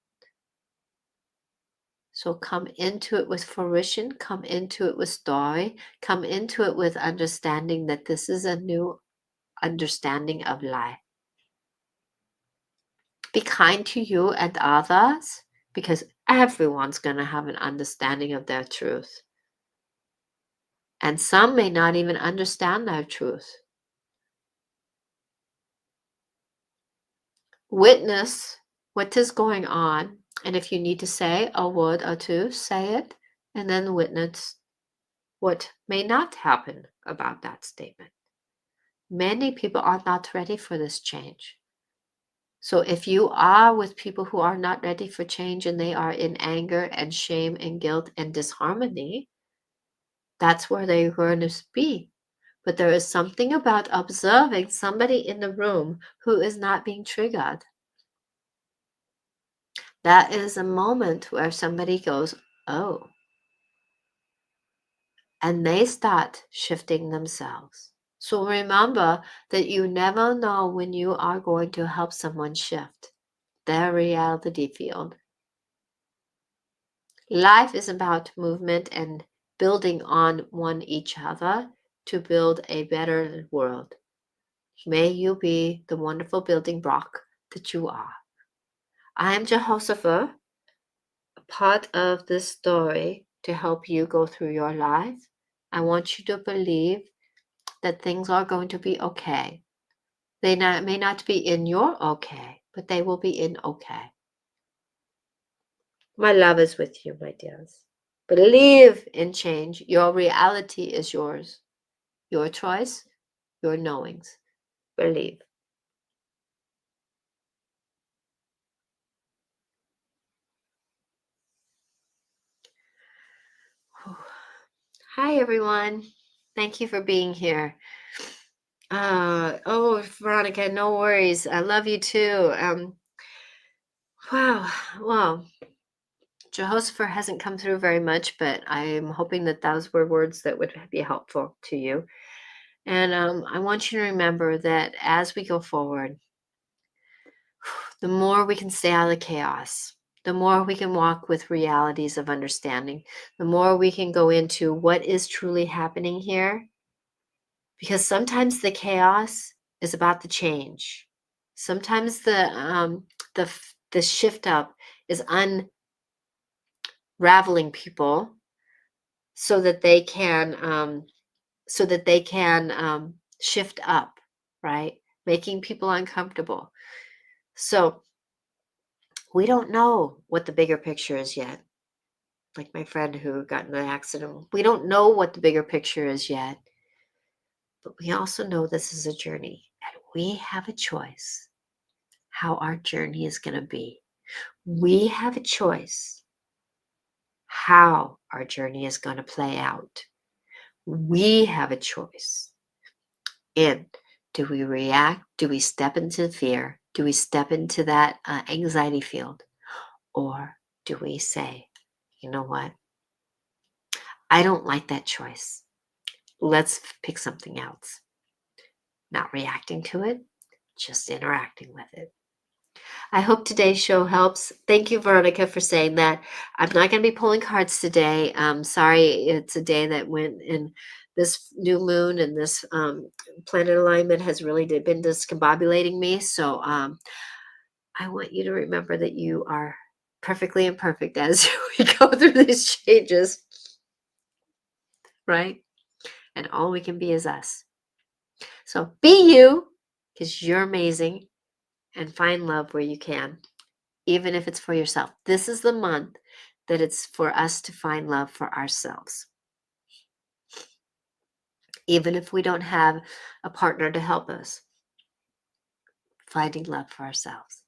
Speaker 1: So come into it with fruition, come into it with story, come into it with understanding that this is a new understanding of life. Be kind to you and others because everyone's going to have an understanding of their truth. And some may not even understand their truth. Witness what is going on. And if you need to say a word or two, say it and then witness what may not happen about that statement. Many people are not ready for this change. So if you are with people who are not ready for change and they are in anger and shame and guilt and disharmony, that's where they're going to be. But there is something about observing somebody in the room who is not being triggered. That is a moment where somebody goes, oh, and they start shifting themselves. So remember that you never know when you are going to help someone shift their reality field. Life is about movement and building on one each other to build a better world. May you be the wonderful building block that you are. I am Jehoshaphat, a part of this story to help you go through your life. I want you to believe that things are going to be okay. They may not be in your okay, but they will be in okay. My love is with you, my dears. Believe in change. Your reality is yours. Your choice, your knowings. Believe. Hi, everyone. Thank you for being here. Oh, Veronica, no worries. I love you too. Wow. Well, Jehoshaphat hasn't come through very much, but I'm hoping that those were words that would be helpful to you. And I want you to remember that as we go forward, the more we can stay out of the chaos, the more we can walk with realities of understanding, the more we can go into what is truly happening here. Because sometimes the chaos is about the change. Sometimes the shift up is unraveling people so that they can shift up, right? Making people uncomfortable. So we don't know what the bigger picture is yet. Like my friend who got in an accident, we don't know what the bigger picture is yet. But we also know this is a journey and we have a choice how our journey is going to be. We have a choice how our journey is going to play out. We have a choice. And do we react? Do we step into fear? Do we step into that anxiety field? Or do we say, you know what? I don't like that choice. Let's pick something else. Not reacting to it, just interacting with it. I hope today's show helps. Thank you, Veronica, for saying that. I'm not going to be pulling cards today. Sorry, it's a day that went in this new moon and this planet alignment has really been discombobulating me. So I want you to remember that you are perfectly imperfect as we go through these changes, right? And all we can be is us. So be you because you're amazing and find love where you can, even if it's for yourself. This is the month that it's for us to find love for ourselves. Even if we don't have a partner to help us, finding love for ourselves.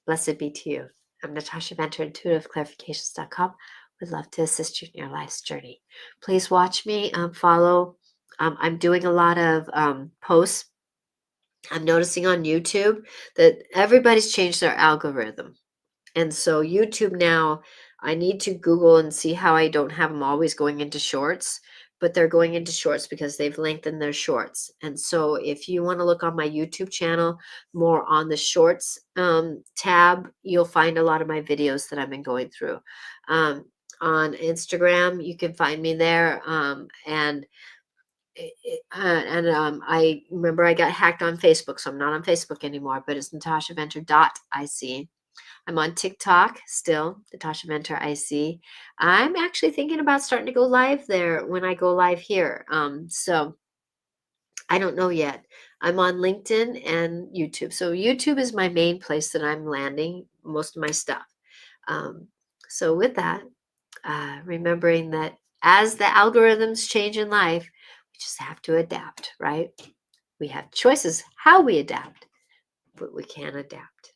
Speaker 1: Blessed be to you. I'm Natasha Venter, intuitiveclarifications.com. Would love to assist you in your life's journey. Please watch me, follow. I'm doing a lot of posts. I'm noticing on YouTube that everybody's changed their algorithm. And so YouTube now, I need to Google and see how I don't have them always going into shorts, but they're going into shorts because they've lengthened their shorts. And so if you want to look on my YouTube channel, more on the shorts tab, you'll find a lot of my videos that I've been going through. On Instagram, you can find me there. I remember I got hacked on Facebook, so I'm not on Facebook anymore, but it's natashaventer.ic. I'm on TikTok still, Natasha Venter IC. I'm actually thinking about starting to go live there when I go live here. So I don't know yet. I'm on LinkedIn and YouTube. So YouTube is my main place that I'm landing most of my stuff. Um, so with that, remembering that as the algorithms change in life, we just have to adapt, right? We have choices how we adapt, but we can adapt.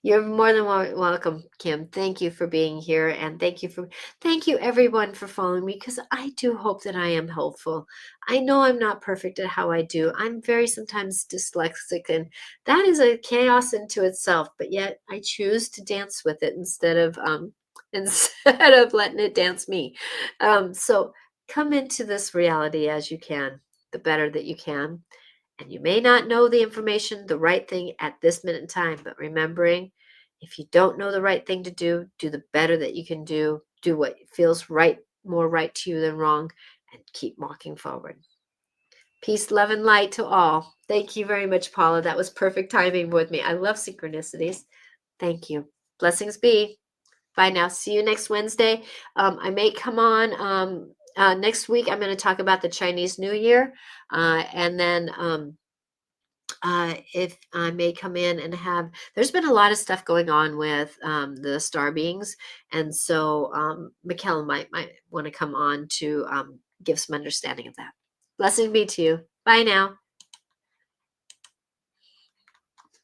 Speaker 1: You're more than welcome, Kim. Thank you for being here, and thank you everyone for following me, because I do hope that I am helpful. I know I'm not perfect at how I do. I'm very sometimes dyslexic, and that is a chaos into itself. But yet I choose to dance with it instead of instead of letting it dance me. So come into this reality as you can, the better that you can. And you may not know the information, the right thing at this minute in time, but remembering, if you don't know the right thing to do the better that you can do. Do what feels right, more right to you than wrong, and keep walking forward. Peace, love, and light to all. Thank you very much, Paula. That was perfect timing with me. I love synchronicities. Thank you. Blessings be. Bye now. See you next Wednesday. I may come on next week. I'm going to talk about the Chinese New Year. And then if I may come in and there's been a lot of stuff going on with the star beings. And so Mikkel might want to come on to give some understanding of that. Blessing be to you. Bye now.